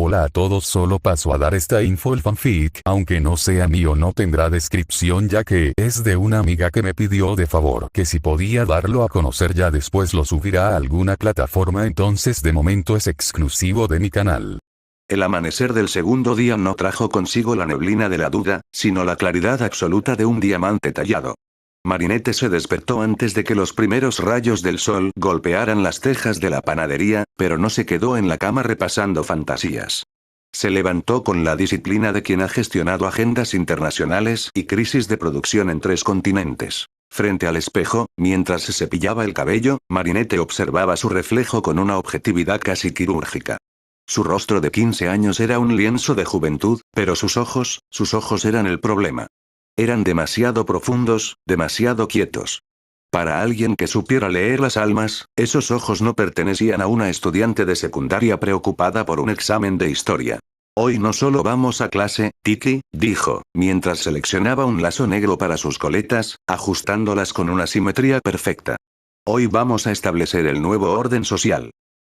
Hola a todos, solo paso a dar esta info. El fanfic, aunque no sea mío, no tendrá descripción ya que es de una amiga que me pidió de favor que si podía darlo a conocer, ya después lo subirá a alguna plataforma, entonces de momento es exclusivo de mi canal. El amanecer del segundo día no trajo consigo la neblina de la duda, sino la claridad absoluta de un diamante tallado. Marinette se despertó antes de que los primeros rayos del sol golpearan las tejas de la panadería, pero no se quedó en la cama repasando fantasías. Se levantó con la disciplina de quien ha gestionado agendas internacionales y crisis de producción en 3 continentes. Frente al espejo, mientras se cepillaba el cabello, Marinette observaba su reflejo con una objetividad casi quirúrgica. Su rostro de 15 años era un lienzo de juventud, pero sus ojos eran el problema. Eran demasiado profundos, demasiado quietos. Para alguien que supiera leer las almas, esos ojos no pertenecían a una estudiante de secundaria preocupada por un examen de historia. Hoy no solo vamos a clase, Tiki, dijo, mientras seleccionaba un lazo negro para sus coletas, ajustándolas con una simetría perfecta. Hoy vamos a establecer el nuevo orden social.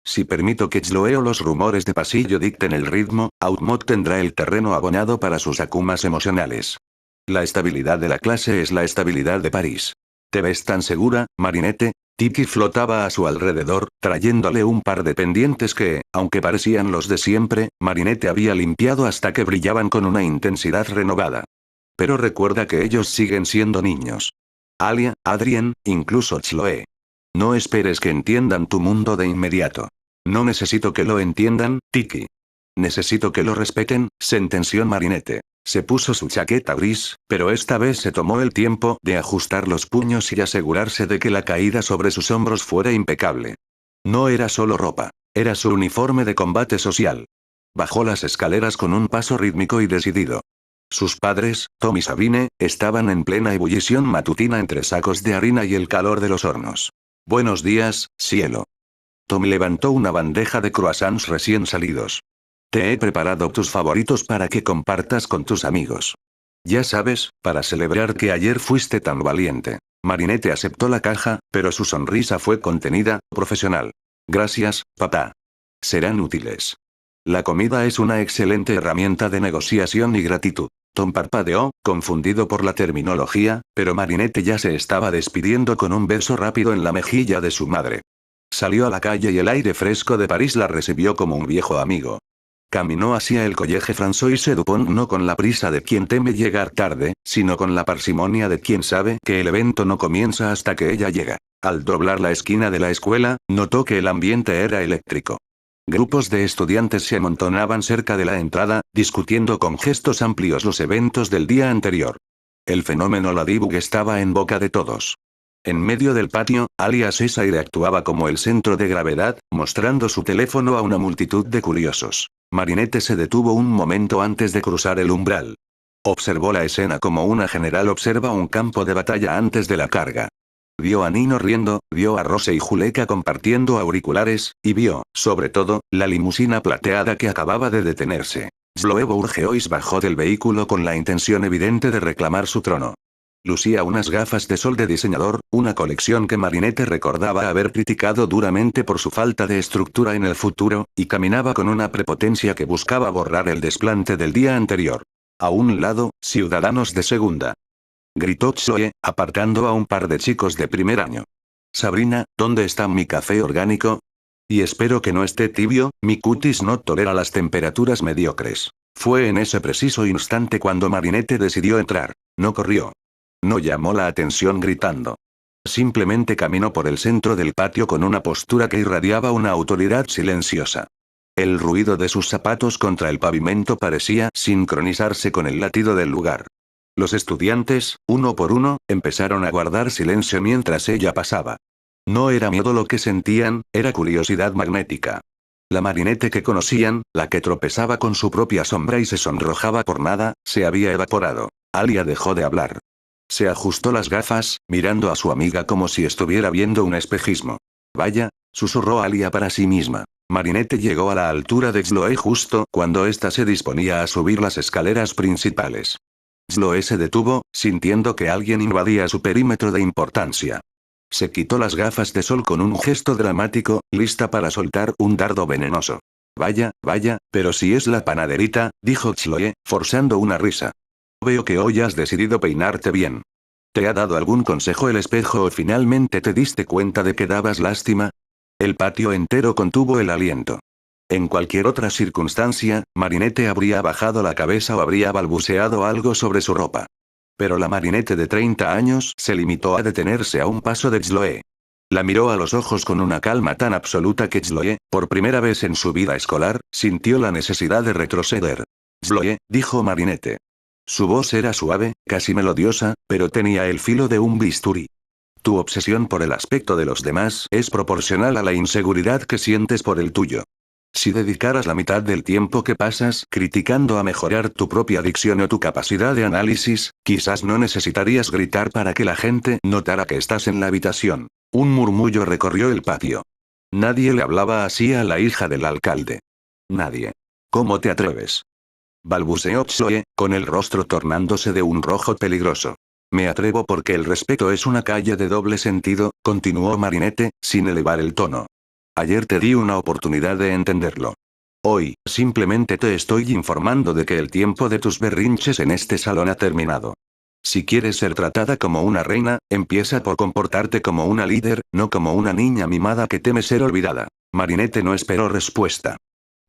Si permito que Chloe o los rumores de pasillo dicten el ritmo, Outmod tendrá el terreno abonado para sus akumas emocionales. La estabilidad de la clase es la estabilidad de París. ¿Te ves tan segura, Marinette? Tiki flotaba a su alrededor, trayéndole un par de pendientes que, aunque parecían los de siempre, Marinette había limpiado hasta que brillaban con una intensidad renovada. Pero recuerda que ellos siguen siendo niños. Alia, Adrien, incluso Chloe. No esperes que entiendan tu mundo de inmediato. No necesito que lo entiendan, Tiki. Necesito que lo respeten, sentenció Marinette. Se puso su chaqueta gris, pero esta vez se tomó el tiempo de ajustar los puños y asegurarse de que la caída sobre sus hombros fuera impecable. No era solo ropa, era su uniforme de combate social. Bajó las escaleras con un paso rítmico y decidido. Sus padres, Tom y Sabine, estaban en plena ebullición matutina entre sacos de harina y el calor de los hornos. Buenos días, cielo. Tom levantó una bandeja de croissants recién salidos. Te he preparado tus favoritos para que compartas con tus amigos. Ya sabes, para celebrar que ayer fuiste tan valiente. Marinette aceptó la caja, pero su sonrisa fue contenida, profesional. Gracias, papá. Serán útiles. La comida es una excelente herramienta de negociación y gratitud. Tom parpadeó, confundido por la terminología, pero Marinette ya se estaba despidiendo con un beso rápido en la mejilla de su madre. Salió a la calle y el aire fresco de París la recibió como un viejo amigo. Caminó hacia el Collège François Dupont no con la prisa de quien teme llegar tarde, sino con la parsimonia de quien sabe que el evento no comienza hasta que ella llega. Al doblar la esquina de la escuela, notó que el ambiente era eléctrico. Grupos de estudiantes se amontonaban cerca de la entrada, discutiendo con gestos amplios los eventos del día anterior. El fenómeno Ladybug estaba en boca de todos. En medio del patio, Alia Cesaire actuaba como el centro de gravedad, mostrando su teléfono a una multitud de curiosos. Marinette se detuvo un momento antes de cruzar el umbral. Observó la escena como una general observa un campo de batalla antes de la carga. Vio a Nino riendo, vio a Rose y Juleka compartiendo auriculares, y vio, sobre todo, la limusina plateada que acababa de detenerse. Chloe Bourgeois bajó del vehículo con la intención evidente de reclamar su trono. Lucía unas gafas de sol de diseñador, una colección que Marinette recordaba haber criticado duramente por su falta de estructura en el futuro, y caminaba con una prepotencia que buscaba borrar el desplante del día anterior. A un lado, ciudadanos de segunda. Gritó Chloe, apartando a un par de chicos de primer año. Sabrina, ¿dónde está mi café orgánico? Y espero que no esté tibio, mi cutis no tolera las temperaturas mediocres. Fue en ese preciso instante cuando Marinette decidió entrar. No corrió. No llamó la atención gritando. Simplemente caminó por el centro del patio con una postura que irradiaba una autoridad silenciosa. El ruido de sus zapatos contra el pavimento parecía sincronizarse con el latido del lugar. Los estudiantes, uno por uno, empezaron a guardar silencio mientras ella pasaba. No era miedo lo que sentían, era curiosidad magnética. La Marinette que conocían, la que tropezaba con su propia sombra y se sonrojaba por nada, se había evaporado. Alia dejó de hablar. Se ajustó las gafas, mirando a su amiga como si estuviera viendo un espejismo. Vaya, susurró Alia para sí misma. Marinette llegó a la altura de Chloe justo cuando ésta se disponía a subir las escaleras principales. Chloe se detuvo, sintiendo que alguien invadía su perímetro de importancia. Se quitó las gafas de sol con un gesto dramático, lista para soltar un dardo venenoso. Vaya, pero si es la panaderita, dijo Chloe, forzando una risa. Veo que hoy has decidido peinarte bien. ¿Te ha dado algún consejo el espejo o finalmente te diste cuenta de que dabas lástima? El patio entero contuvo el aliento. En cualquier otra circunstancia, Marinette habría bajado la cabeza o habría balbuceado algo sobre su ropa. Pero la Marinette de 30 años se limitó a detenerse a un paso de Chloe. La miró a los ojos con una calma tan absoluta que Chloe, por primera vez en su vida escolar, sintió la necesidad de retroceder. Chloe, dijo Marinette. Su voz era suave, casi melodiosa, pero tenía el filo de un bisturí. Tu obsesión por el aspecto de los demás es proporcional a la inseguridad que sientes por el tuyo. Si dedicaras la mitad del tiempo que pasas criticando a mejorar tu propia dicción o tu capacidad de análisis, quizás no necesitarías gritar para que la gente notara que estás en la habitación. Un murmullo recorrió el patio. Nadie le hablaba así a la hija del alcalde. Nadie. ¿Cómo te atreves? Balbuceó Chloe, con el rostro tornándose de un rojo peligroso. Me atrevo porque el respeto es una calle de doble sentido, continuó Marinette, sin elevar el tono. Ayer te di una oportunidad de entenderlo. Hoy, simplemente te estoy informando de que el tiempo de tus berrinches en este salón ha terminado. Si quieres ser tratada como una reina, empieza por comportarte como una líder, no como una niña mimada que teme ser olvidada. Marinette no esperó respuesta.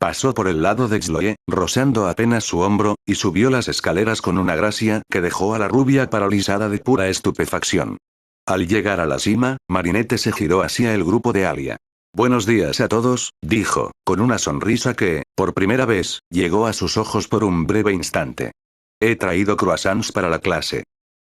Pasó por el lado de Chloe, rozando apenas su hombro, y subió las escaleras con una gracia que dejó a la rubia paralizada de pura estupefacción. Al llegar a la cima, Marinette se giró hacia el grupo de Alia. Buenos días a todos, dijo, con una sonrisa que, por primera vez, llegó a sus ojos por un breve instante. He traído croissants para la clase.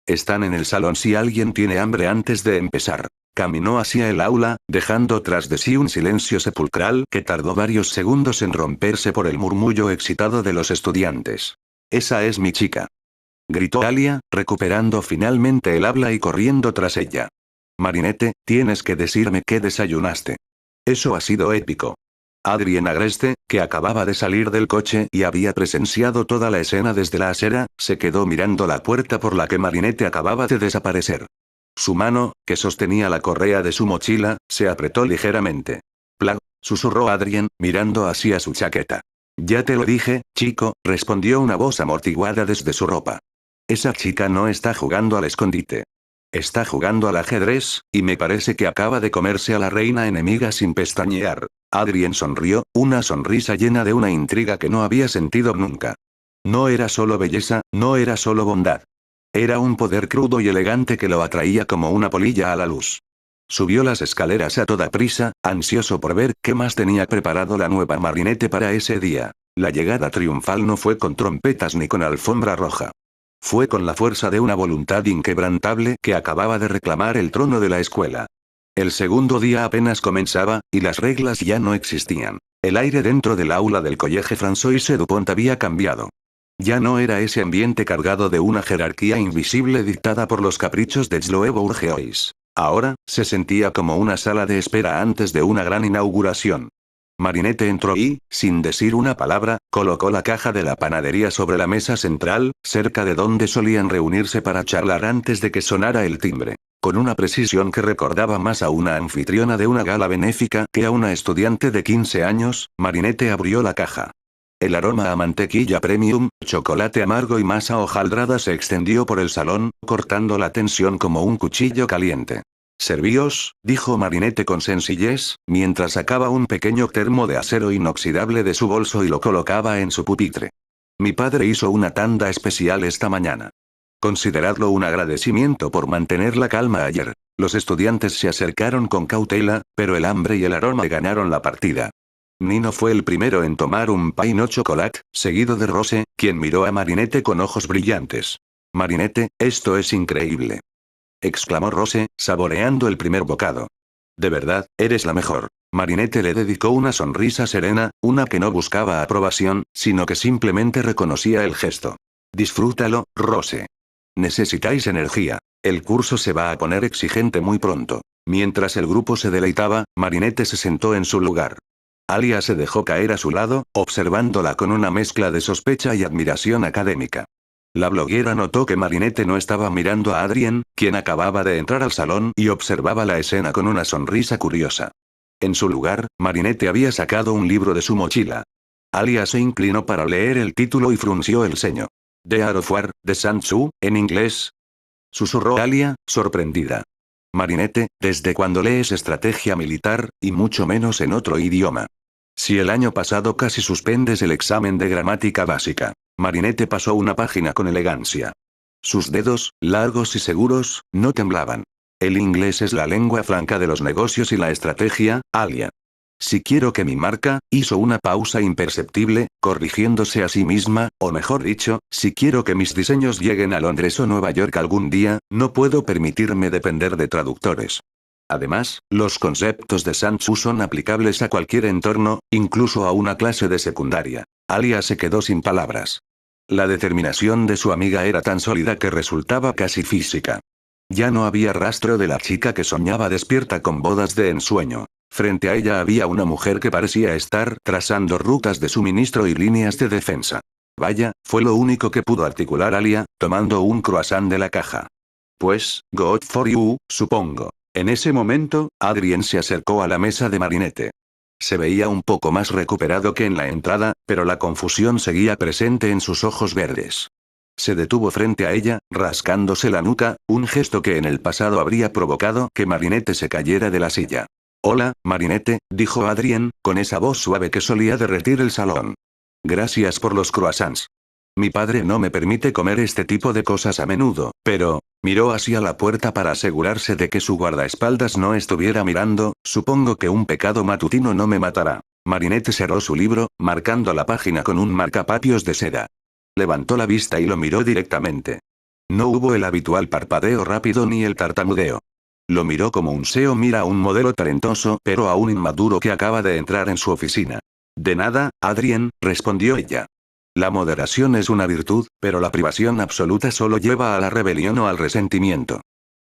Están en el salón si alguien tiene hambre antes de empezar. Caminó hacia el aula, dejando tras de sí un silencio sepulcral que tardó varios segundos en romperse por el murmullo excitado de los estudiantes. Esa es mi chica. Gritó Alia, recuperando finalmente el habla y corriendo tras ella. Marinette, tienes que decirme qué desayunaste. Eso ha sido épico. Adrien Agreste, que acababa de salir del coche y había presenciado toda la escena desde la acera, se quedó mirando la puerta por la que Marinette acababa de desaparecer. Su mano, que sostenía la correa de su mochila, se apretó ligeramente. Plag, susurró Adrien, mirando hacia su chaqueta. Ya te lo dije, chico, respondió una voz amortiguada desde su ropa. Esa chica no está jugando al escondite. Está jugando al ajedrez, y me parece que acaba de comerse a la reina enemiga sin pestañear. Adrien sonrió, una sonrisa llena de una intriga que no había sentido nunca. No era solo belleza, no era solo bondad. Era un poder crudo y elegante que lo atraía como una polilla a la luz. Subió las escaleras a toda prisa, ansioso por ver qué más tenía preparado la nueva Marinette para ese día. La llegada triunfal no fue con trompetas ni con alfombra roja. Fue con la fuerza de una voluntad inquebrantable que acababa de reclamar el trono de la escuela. El segundo día apenas comenzaba, y las reglas ya no existían. El aire dentro del aula del College François Dupont había cambiado. Ya no era ese ambiente cargado de una jerarquía invisible dictada por los caprichos de Chloe Bourgeois. Ahora, se sentía como una sala de espera antes de una gran inauguración. Marinette entró y, sin decir una palabra, colocó la caja de la panadería sobre la mesa central, cerca de donde solían reunirse para charlar antes de que sonara el timbre. Con una precisión que recordaba más a una anfitriona de una gala benéfica que a una estudiante de 15 años, Marinette abrió la caja. El aroma a mantequilla premium, chocolate amargo y masa hojaldrada se extendió por el salón, cortando la tensión como un cuchillo caliente. «Servíos», dijo Marinette con sencillez, mientras sacaba un pequeño termo de acero inoxidable de su bolso y lo colocaba en su pupitre. «Mi padre hizo una tanda especial esta mañana. Consideradlo un agradecimiento por mantener la calma ayer». Los estudiantes se acercaron con cautela, pero el hambre y el aroma ganaron la partida. Nino fue el primero en tomar un pain au chocolat, seguido de Rose, quien miró a Marinette con ojos brillantes. «Marinette, esto es increíble», exclamó Rose, saboreando el primer bocado. «De verdad, eres la mejor». Marinette le dedicó una sonrisa serena, una que no buscaba aprobación, sino que simplemente reconocía el gesto. «Disfrútalo, Rose. Necesitáis energía. El curso se va a poner exigente muy pronto». Mientras el grupo se deleitaba, Marinette se sentó en su lugar. Alia se dejó caer a su lado, observándola con una mezcla de sospecha y admiración académica. La bloguera notó que Marinette no estaba mirando a Adrien, quien acababa de entrar al salón y observaba la escena con una sonrisa curiosa. En su lugar, Marinette había sacado un libro de su mochila. Alia se inclinó para leer el título y frunció el ceño. The Art of War, de Sun Tzu, en inglés. Susurró Alia, sorprendida. Marinette, ¿desde cuándo lees estrategia militar, y mucho menos en otro idioma? Si el año pasado casi suspendes el examen de gramática básica. Marinette pasó una página con elegancia. Sus dedos, largos y seguros, no temblaban. El inglés es la lengua franca de los negocios y la estrategia, Alia. Si quiero que mi marca, hizo una pausa imperceptible, corrigiéndose a sí misma, o mejor dicho, si quiero que mis diseños lleguen a Londres o Nueva York algún día, no puedo permitirme depender de traductores. Además, los conceptos de Sun Tzu son aplicables a cualquier entorno, incluso a una clase de secundaria. Alia se quedó sin palabras. La determinación de su amiga era tan sólida que resultaba casi física. Ya no había rastro de la chica que soñaba despierta con bodas de ensueño. Frente a ella había una mujer que parecía estar trazando rutas de suministro y líneas de defensa. Vaya, fue lo único que pudo articular Alia, tomando un croissant de la caja. Pues, good for you, supongo. En ese momento, Adrien se acercó a la mesa de Marinette. Se veía un poco más recuperado que en la entrada, pero la confusión seguía presente en sus ojos verdes. Se detuvo frente a ella, rascándose la nuca, un gesto que en el pasado habría provocado que Marinette se cayera de la silla. Hola, Marinette, dijo Adrien, con esa voz suave que solía derretir el salón. Gracias por los croissants. Mi padre no me permite comer este tipo de cosas a menudo, pero, miró hacia la puerta para asegurarse de que su guardaespaldas no estuviera mirando, supongo que un pecado matutino no me matará. Marinette cerró su libro, marcando la página con un marcapapios de seda. Levantó la vista y lo miró directamente. No hubo el habitual parpadeo rápido ni el tartamudeo. Lo miró como un CEO mira a un modelo talentoso pero aún inmaduro que acaba de entrar en su oficina. De nada, Adrien, respondió ella. La moderación es una virtud, pero la privación absoluta solo lleva a la rebelión o al resentimiento.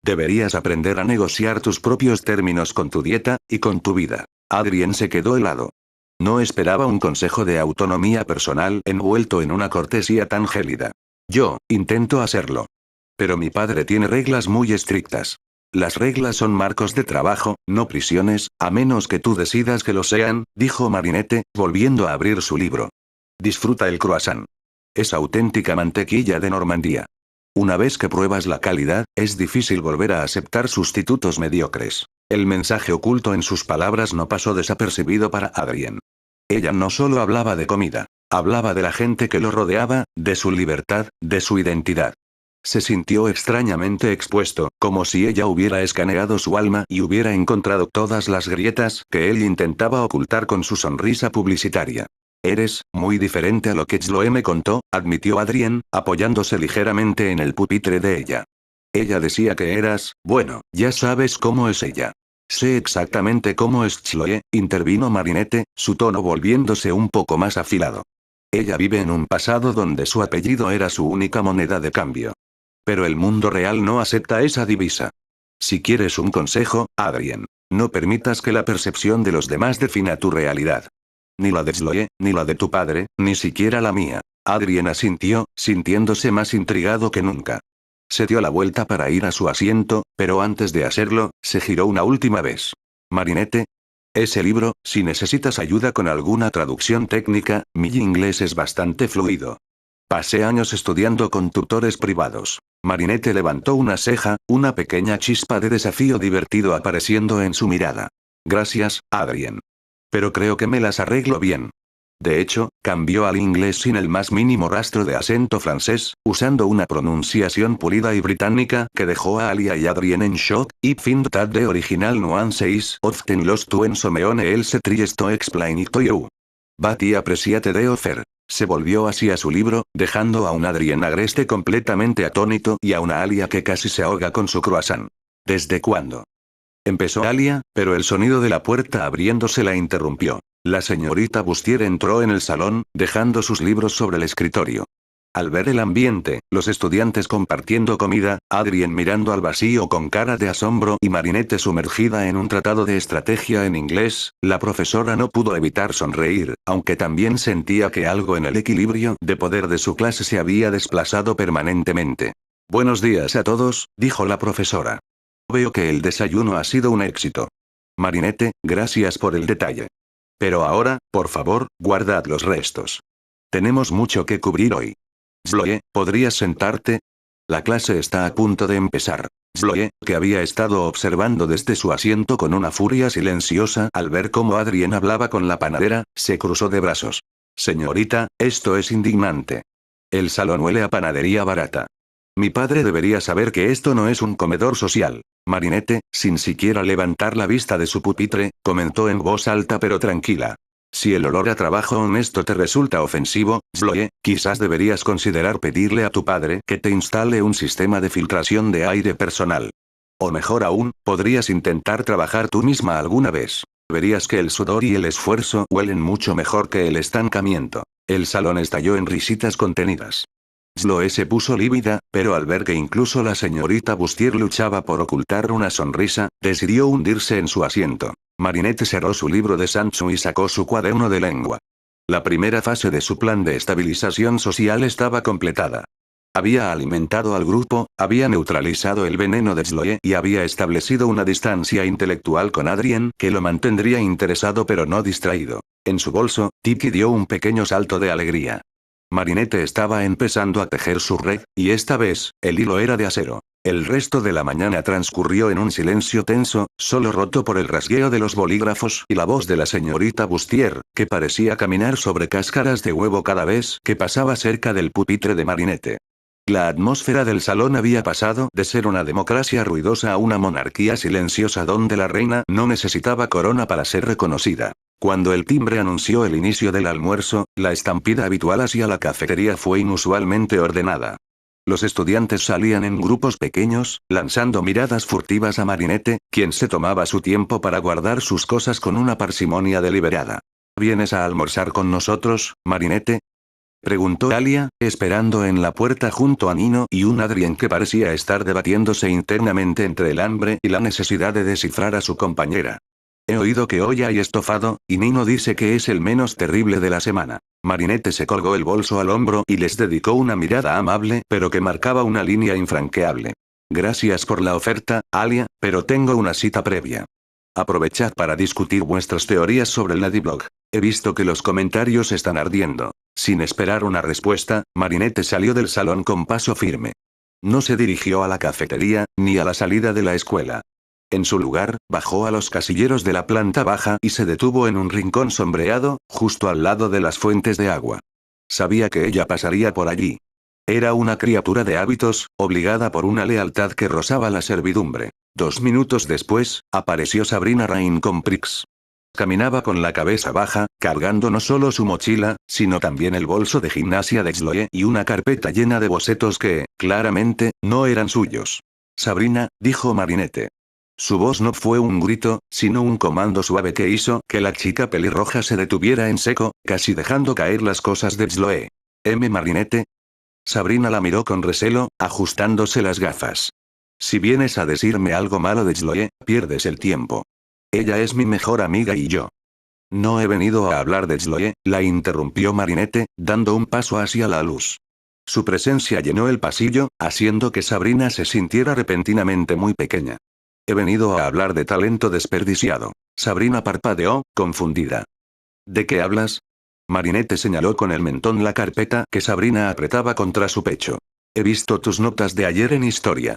Deberías aprender a negociar tus propios términos con tu dieta, y con tu vida. Adrien se quedó helado. No esperaba un consejo de autonomía personal envuelto en una cortesía tan gélida. Yo, intento hacerlo. Pero mi padre tiene reglas muy estrictas. Las reglas son marcos de trabajo, no prisiones, a menos que tú decidas que lo sean, dijo Marinette, volviendo a abrir su libro. Disfruta el croissant. Es auténtica mantequilla de Normandía. Una vez que pruebas la calidad, es difícil volver a aceptar sustitutos mediocres. El mensaje oculto en sus palabras no pasó desapercibido para Adrien. Ella no solo hablaba de comida, hablaba de la gente que lo rodeaba, de su libertad, de su identidad. Se sintió extrañamente expuesto, como si ella hubiera escaneado su alma y hubiera encontrado todas las grietas que él intentaba ocultar con su sonrisa publicitaria. Eres muy diferente a lo que Chloe me contó, admitió Adrien, apoyándose ligeramente en el pupitre de ella. Ella decía que eras, bueno, ya sabes cómo es ella. Sé exactamente cómo es Chloe, intervino Marinette, su tono volviéndose un poco más afilado. Ella vive en un pasado donde su apellido era su única moneda de cambio. Pero el mundo real no acepta esa divisa. Si quieres un consejo, Adrien, no permitas que la percepción de los demás defina tu realidad. Ni la de Chloe, ni la de tu padre, ni siquiera la mía. Adrien asintió, sintiéndose más intrigado que nunca. Se dio la vuelta para ir a su asiento, pero antes de hacerlo, se giró una última vez. Marinette. Ese libro, si necesitas ayuda con alguna traducción técnica, mi inglés es bastante fluido. Pasé años estudiando con tutores privados. Marinette levantó una ceja, una pequeña chispa de desafío divertido apareciendo en su mirada. Gracias, Adrien. Pero creo que me las arreglo bien. De hecho, cambió al inglés sin el más mínimo rastro de acento francés, usando una pronunciación pulida y británica que dejó a Alia y Adrien en shock. I find that the original nuance is often lost when someone else tries to explain it to you. But I appreciate the offer. Se volvió hacia su libro, dejando a un Adrien agreste completamente atónito y a una Alia que casi se ahoga con su croissant. ¿Desde cuándo? Empezó Alia, pero el sonido de la puerta abriéndose la interrumpió. La señorita Bustier entró en el salón, dejando sus libros sobre el escritorio. Al ver el ambiente, los estudiantes compartiendo comida, Adrien mirando al vacío con cara de asombro y Marinette sumergida en un tratado de estrategia en inglés, la profesora no pudo evitar sonreír, aunque también sentía que algo en el equilibrio de poder de su clase se había desplazado permanentemente. Buenos días a todos, dijo la profesora. Veo que el desayuno ha sido un éxito. Marinette, gracias por el detalle. Pero ahora, por favor, guardad los restos. Tenemos mucho que cubrir hoy. Chloe, ¿podrías sentarte? La clase está a punto de empezar. Chloe, que había estado observando desde su asiento con una furia silenciosa al ver cómo Adrien hablaba con la panadera, se cruzó de brazos. Señorita, esto es indignante. El salón huele a panadería barata. Mi padre debería saber que esto no es un comedor social. Marinette, sin siquiera levantar la vista de su pupitre, comentó en voz alta pero tranquila. Si el olor a trabajo honesto te resulta ofensivo, Chloe, quizás deberías considerar pedirle a tu padre que te instale un sistema de filtración de aire personal. O mejor aún, podrías intentar trabajar tú misma alguna vez. Verías que el sudor y el esfuerzo huelen mucho mejor que el estancamiento. El salón estalló en risitas contenidas. Chloe se puso lívida, pero al ver que incluso la señorita Bustier luchaba por ocultar una sonrisa, decidió hundirse en su asiento. Marinette cerró su libro de Sancho y sacó su cuaderno de lengua. La primera fase de su plan de estabilización social estaba completada. Había alimentado al grupo, había neutralizado el veneno de Chloe y había establecido una distancia intelectual con Adrien que lo mantendría interesado pero no distraído. En su bolso, Tiki dio un pequeño salto de alegría. Marinette estaba empezando a tejer su red, y esta vez, el hilo era de acero. El resto de la mañana transcurrió en un silencio tenso, solo roto por el rasgueo de los bolígrafos y la voz de la señorita Bustier, que parecía caminar sobre cáscaras de huevo cada vez que pasaba cerca del pupitre de Marinette. La atmósfera del salón había pasado de ser una democracia ruidosa a una monarquía silenciosa donde la reina no necesitaba corona para ser reconocida. Cuando el timbre anunció el inicio del almuerzo, la estampida habitual hacia la cafetería fue inusualmente ordenada. Los estudiantes salían en grupos pequeños, lanzando miradas furtivas a Marinette, quien se tomaba su tiempo para guardar sus cosas con una parsimonia deliberada. ¿Vienes a almorzar con nosotros, Marinette?, preguntó Alia, esperando en la puerta junto a Nino y un Adrien que parecía estar debatiéndose internamente entre el hambre y la necesidad de descifrar a su compañera. He oído que hoy hay estofado, y Nino dice que es el menos terrible de la semana. Marinette se colgó el bolso al hombro y les dedicó una mirada amable pero que marcaba una línea infranqueable. Gracias por la oferta, Alia, pero tengo una cita previa. Aprovechad para discutir vuestras teorías sobre el Ladyblog. He visto que los comentarios están ardiendo. Sin esperar una respuesta, Marinette salió del salón con paso firme. No se dirigió a la cafetería, ni a la salida de la escuela. En su lugar, bajó a los casilleros de la planta baja y se detuvo en un rincón sombreado, justo al lado de las fuentes de agua. Sabía que ella pasaría por allí. Era una criatura de hábitos, obligada por una lealtad que rozaba la servidumbre. 2 minutos después, apareció Sabrina Rain con Prix. Caminaba con la cabeza baja, cargando no solo su mochila, sino también el bolso de gimnasia de Chloe y una carpeta llena de bocetos que, claramente, no eran suyos. Sabrina, dijo Marinette. Su voz no fue un grito, sino un comando suave que hizo que la chica pelirroja se detuviera en seco, casi dejando caer las cosas de Chloe. Marinette. Sabrina la miró con recelo, ajustándose las gafas. Si vienes a decirme algo malo de Chloe, pierdes el tiempo. Ella es mi mejor amiga y yo. No he venido a hablar de Chloe, la interrumpió Marinette, dando un paso hacia la luz. Su presencia llenó el pasillo, haciendo que Sabrina se sintiera repentinamente muy pequeña. He venido a hablar de talento desperdiciado. Sabrina parpadeó, confundida. ¿De qué hablas? Marinette señaló con el mentón la carpeta que Sabrina apretaba contra su pecho. He visto tus notas de ayer en historia.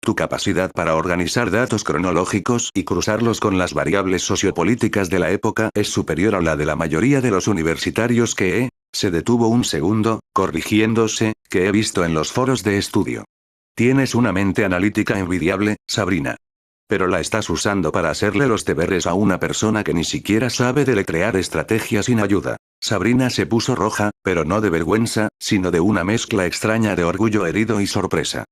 Tu capacidad para organizar datos cronológicos y cruzarlos con las variables sociopolíticas de la época es superior a la de la mayoría de los universitarios se detuvo un segundo, corrigiéndose, que he visto en los foros de estudio. Tienes una mente analítica envidiable, Sabrina. Pero la estás usando para hacerle los deberes a una persona que ni siquiera sabe deletrear estrategias sin ayuda. Sabrina se puso roja, pero no de vergüenza, sino de una mezcla extraña de orgullo herido y sorpresa.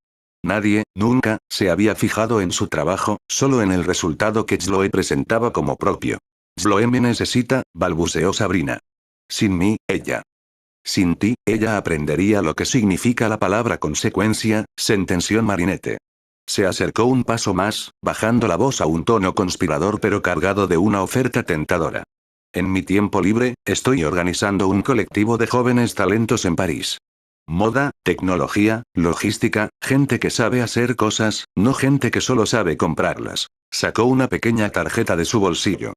Nadie, nunca, se había fijado en su trabajo, solo en el resultado que Chloe presentaba como propio. Chloe me necesita, balbuceó Sabrina. Sin mí, ella. Sin ti, ella aprendería lo que significa la palabra consecuencia, sentenció Marinette. Se acercó un paso más, bajando la voz a un tono conspirador pero cargado de una oferta tentadora. En mi tiempo libre, estoy organizando un colectivo de jóvenes talentos en París. Moda, tecnología, logística, gente que sabe hacer cosas, no gente que solo sabe comprarlas. Sacó una pequeña tarjeta de su bolsillo.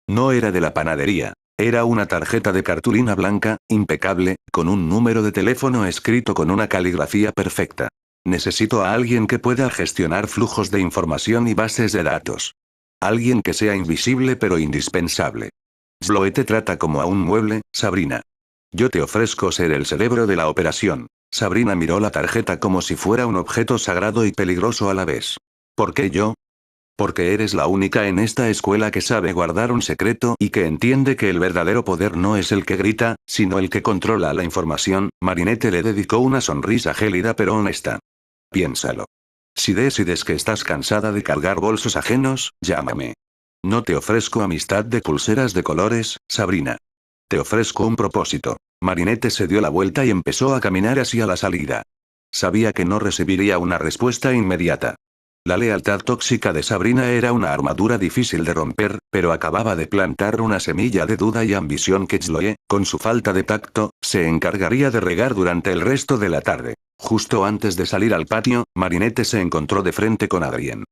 No era de la panadería. Era una tarjeta de cartulina blanca, impecable, con un número de teléfono escrito con una caligrafía perfecta. Necesito a alguien que pueda gestionar flujos de información y bases de datos. Alguien que sea invisible pero indispensable. Sloe te trata como a un mueble, Sabrina. Yo te ofrezco ser el cerebro de la operación. Sabrina miró la tarjeta como si fuera un objeto sagrado y peligroso a la vez. ¿Por qué yo? Porque eres la única en esta escuela que sabe guardar un secreto y que entiende que el verdadero poder no es el que grita, sino el que controla la información. Marinette le dedicó una sonrisa gélida pero honesta. Piénsalo. Si decides que estás cansada de cargar bolsos ajenos, llámame. No te ofrezco amistad de pulseras de colores, Sabrina. Te ofrezco un propósito. Marinette se dio la vuelta y empezó a caminar hacia la salida. Sabía que no recibiría una respuesta inmediata. La lealtad tóxica de Sabrina era una armadura difícil de romper, pero acababa de plantar una semilla de duda y ambición que Sloe, con su falta de tacto, se encargaría de regar durante el resto de la tarde. Justo antes de salir al patio, Marinette se encontró de frente con Adrien.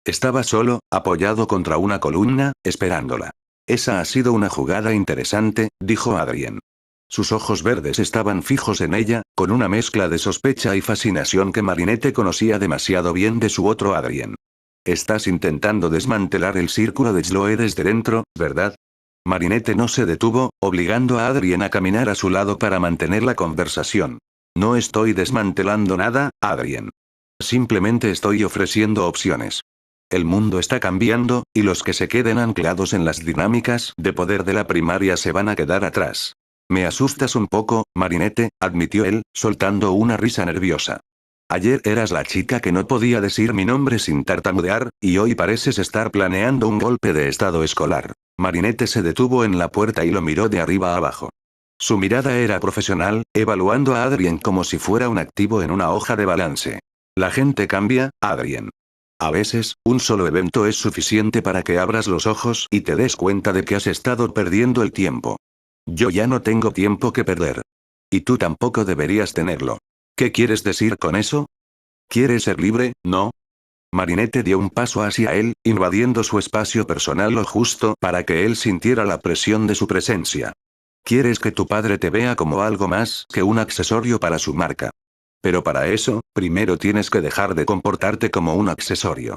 Estaba solo, apoyado contra una columna, esperándola. Esa ha sido una jugada interesante, dijo Adrien. Sus ojos verdes estaban fijos en ella, con una mezcla de sospecha y fascinación que Marinette conocía demasiado bien de su otro Adrien. Estás intentando desmantelar el círculo de Sloe desde dentro, ¿verdad? Marinette no se detuvo, obligando a Adrien a caminar a su lado para mantener la conversación. No estoy desmantelando nada, Adrien. Simplemente estoy ofreciendo opciones. El mundo está cambiando, y los que se queden anclados en las dinámicas de poder de la primaria se van a quedar atrás. Me asustas un poco, Marinette, admitió él, soltando una risa nerviosa. Ayer eras la chica que no podía decir mi nombre sin tartamudear, y hoy pareces estar planeando un golpe de estado escolar. Marinette se detuvo en la puerta y lo miró de arriba a abajo. Su mirada era profesional, evaluando a Adrien como si fuera un activo en una hoja de balance. La gente cambia, Adrien. A veces, un solo evento es suficiente para que abras los ojos y te des cuenta de que has estado perdiendo el tiempo. Yo ya no tengo tiempo que perder. Y tú tampoco deberías tenerlo. ¿Qué quieres decir con eso? ¿Quieres ser libre, no? Marinette dio un paso hacia él, invadiendo su espacio personal lo justo para que él sintiera la presión de su presencia. ¿Quieres que tu padre te vea como algo más que un accesorio para su marca? Pero para eso, primero tienes que dejar de comportarte como un accesorio.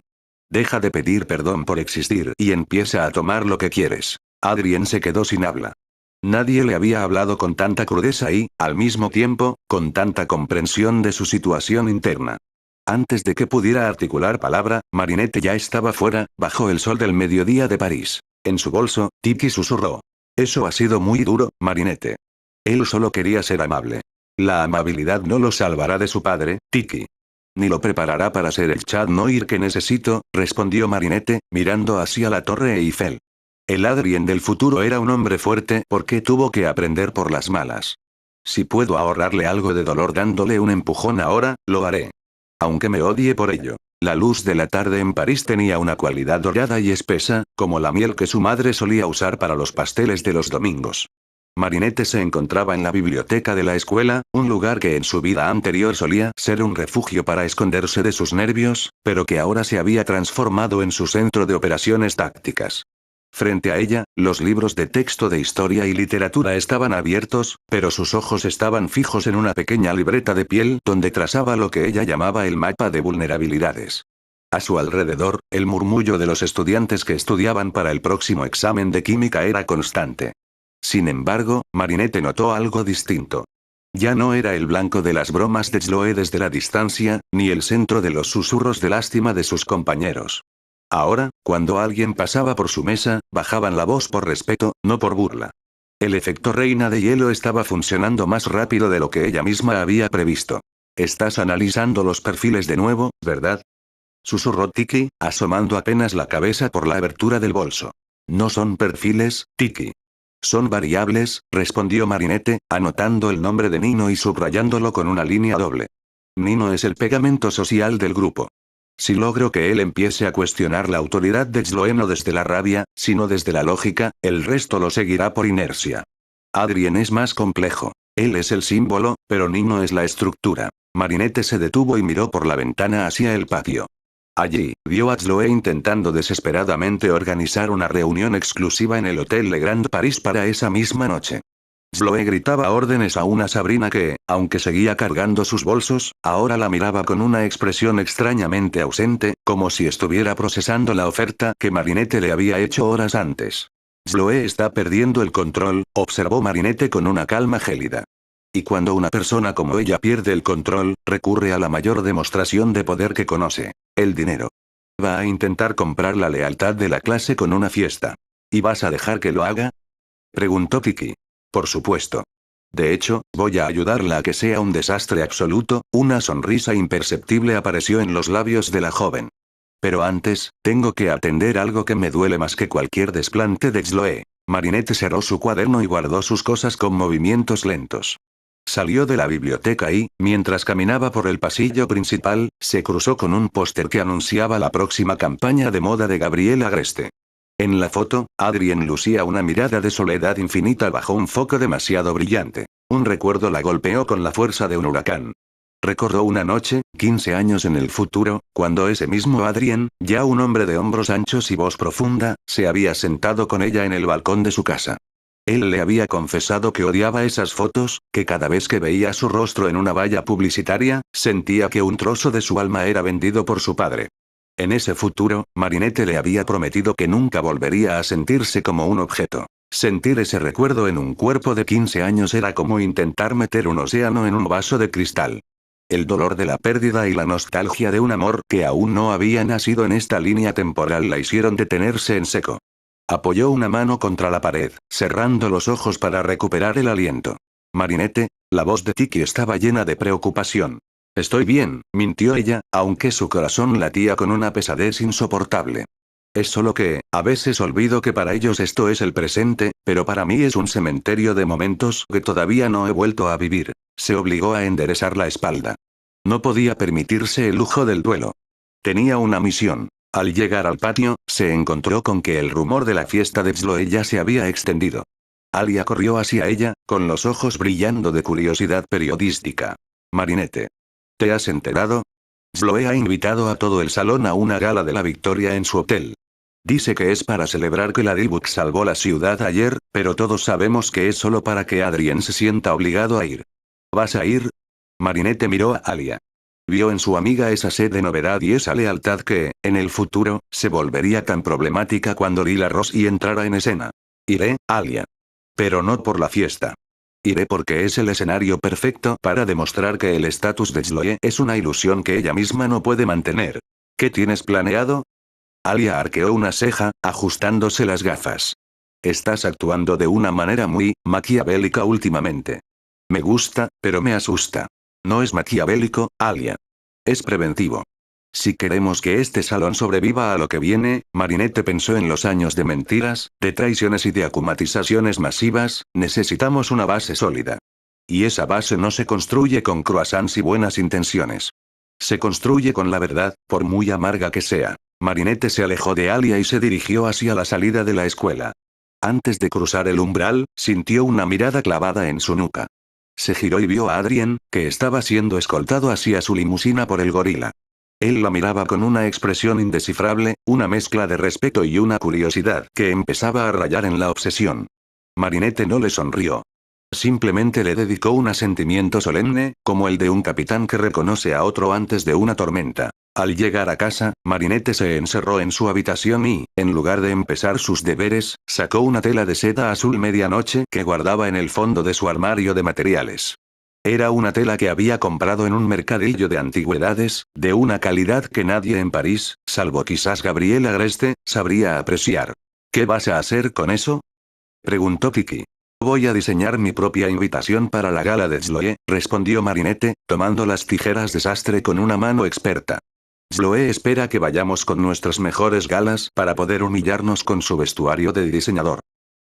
Deja de pedir perdón por existir y empieza a tomar lo que quieres. Adrien se quedó sin habla. Nadie le había hablado con tanta crudeza y, al mismo tiempo, con tanta comprensión de su situación interna. Antes de que pudiera articular palabra, Marinette ya estaba fuera, bajo el sol del mediodía de París. En su bolso, Tiki susurró. Eso ha sido muy duro, Marinette. Él solo quería ser amable. La amabilidad no lo salvará de su padre, Tiki. Ni lo preparará para ser el Chat Noir que necesito, respondió Marinette, mirando hacia la Torre Eiffel. El Adrien del futuro era un hombre fuerte porque tuvo que aprender por las malas. Si puedo ahorrarle algo de dolor dándole un empujón ahora, lo haré. Aunque me odie por ello. La luz de la tarde en París tenía una cualidad dorada y espesa, como la miel que su madre solía usar para los pasteles de los domingos. Marinette se encontraba en la biblioteca de la escuela, un lugar que en su vida anterior solía ser un refugio para esconderse de sus nervios, pero que ahora se había transformado en su centro de operaciones tácticas. Frente a ella, los libros de texto de historia y literatura estaban abiertos, pero sus ojos estaban fijos en una pequeña libreta de piel donde trazaba lo que ella llamaba el mapa de vulnerabilidades. A su alrededor, el murmullo de los estudiantes que estudiaban para el próximo examen de química era constante. Sin embargo, Marinette notó algo distinto. Ya no era el blanco de las bromas de Sloe desde la distancia, ni el centro de los susurros de lástima de sus compañeros. Ahora, cuando alguien pasaba por su mesa, bajaban la voz por respeto, no por burla. El efecto reina de hielo estaba funcionando más rápido de lo que ella misma había previsto. Estás analizando los perfiles de nuevo, ¿verdad? Susurró Tiki, asomando apenas la cabeza por la abertura del bolso. No son perfiles, Tiki. Son variables, respondió Marinette, anotando el nombre de Nino y subrayándolo con una línea doble. Nino es el pegamento social del grupo. Si logro que él empiece a cuestionar la autoridad de Sloe no desde la rabia, sino desde la lógica, el resto lo seguirá por inercia. Adrien es más complejo. Él es el símbolo, pero Nino es la estructura. Marinette se detuvo y miró por la ventana hacia el patio. Allí, vio a Chloe intentando desesperadamente organizar una reunión exclusiva en el Hotel Le Grand Paris para esa misma noche. Chloe gritaba órdenes a una Sabrina que, aunque seguía cargando sus bolsos, ahora la miraba con una expresión extrañamente ausente, como si estuviera procesando la oferta que Marinette le había hecho horas antes. Chloe está perdiendo el control, observó Marinette con una calma gélida. Y cuando una persona como ella pierde el control, recurre a la mayor demostración de poder que conoce: el dinero. Va a intentar comprar la lealtad de la clase con una fiesta. ¿Y vas a dejar que lo haga?, preguntó Kiki. Por supuesto. De hecho, voy a ayudarla a que sea un desastre absoluto. Una sonrisa imperceptible apareció en los labios de la joven. Pero antes, tengo que atender algo que me duele más que cualquier desplante de Chloe. Marinette cerró su cuaderno y guardó sus cosas con movimientos lentos. Salió de la biblioteca y, mientras caminaba por el pasillo principal, se cruzó con un póster que anunciaba la próxima campaña de moda de Gabriel Agreste. En la foto, Adrien lucía una mirada de soledad infinita bajo un foco demasiado brillante. Un recuerdo la golpeó con la fuerza de un huracán. Recordó una noche, 15 años en el futuro, cuando ese mismo Adrien, ya un hombre de hombros anchos y voz profunda, se había sentado con ella en el balcón de su casa. Él le había confesado que odiaba esas fotos, que cada vez que veía su rostro en una valla publicitaria, sentía que un trozo de su alma era vendido por su padre. En ese futuro, Marinette le había prometido que nunca volvería a sentirse como un objeto. Sentir ese recuerdo en un cuerpo de 15 años era como intentar meter un océano en un vaso de cristal. El dolor de la pérdida y la nostalgia de un amor que aún no había nacido en esta línea temporal la hicieron detenerse en seco. Apoyó una mano contra la pared, cerrando los ojos para recuperar el aliento. Marinette, la voz de Tiki estaba llena de preocupación. Estoy bien, mintió ella, aunque su corazón latía con una pesadez insoportable. Es solo que, a veces olvido que para ellos esto es el presente, pero para mí es un cementerio de momentos que todavía no he vuelto a vivir. Se obligó a enderezar la espalda. No podía permitirse el lujo del duelo. Tenía una misión. Al llegar al patio, se encontró con que el rumor de la fiesta de Chloe ya se había extendido. Alia corrió hacia ella, con los ojos brillando de curiosidad periodística. Marinette. ¿Te has enterado? Chloe ha invitado a todo el salón a una gala de la victoria en su hotel. Dice que es para celebrar que la D-Book salvó la ciudad ayer, pero todos sabemos que es solo para que Adrien se sienta obligado a ir. ¿Vas a ir? Marinette miró a Alia. Vio en su amiga esa sed de novedad y esa lealtad que, en el futuro, se volvería tan problemática cuando Lila Rossi entrara en escena. Iré, Alia. Pero no por la fiesta. Iré porque es el escenario perfecto para demostrar que el estatus de Chloe es una ilusión que ella misma no puede mantener. ¿Qué tienes planeado? Alia arqueó una ceja, ajustándose las gafas. Estás actuando de una manera muy maquiavélica últimamente. Me gusta, pero me asusta. No es maquiavélico, Alia. Es preventivo. Si queremos que este salón sobreviva a lo que viene, Marinette pensó en los años de mentiras, de traiciones y de acumatizaciones masivas, necesitamos una base sólida. Y esa base no se construye con croissants y buenas intenciones. Se construye con la verdad, por muy amarga que sea. Marinette se alejó de Alia y se dirigió hacia la salida de la escuela. Antes de cruzar el umbral, sintió una mirada clavada en su nuca. Se giró y vio a Adrien, que estaba siendo escoltado hacia su limusina por el gorila. Él la miraba con una expresión indescifrable, una mezcla de respeto y una curiosidad que empezaba a rayar en la obsesión. Marinette no le sonrió. Simplemente le dedicó un asentimiento solemne, como el de un capitán que reconoce a otro antes de una tormenta. Al llegar a casa, Marinette se encerró en su habitación y, en lugar de empezar sus deberes, sacó una tela de seda azul medianoche que guardaba en el fondo de su armario de materiales. Era una tela que había comprado en un mercadillo de antigüedades, de una calidad que nadie en París, salvo quizás Gabriel Agreste, sabría apreciar. ¿Qué vas a hacer con eso?, preguntó Kiki. Voy a diseñar mi propia invitación para la gala de Chloe, respondió Marinette, tomando las tijeras de sastre con una mano experta. Chloe espera que vayamos con nuestras mejores galas para poder humillarnos con su vestuario de diseñador.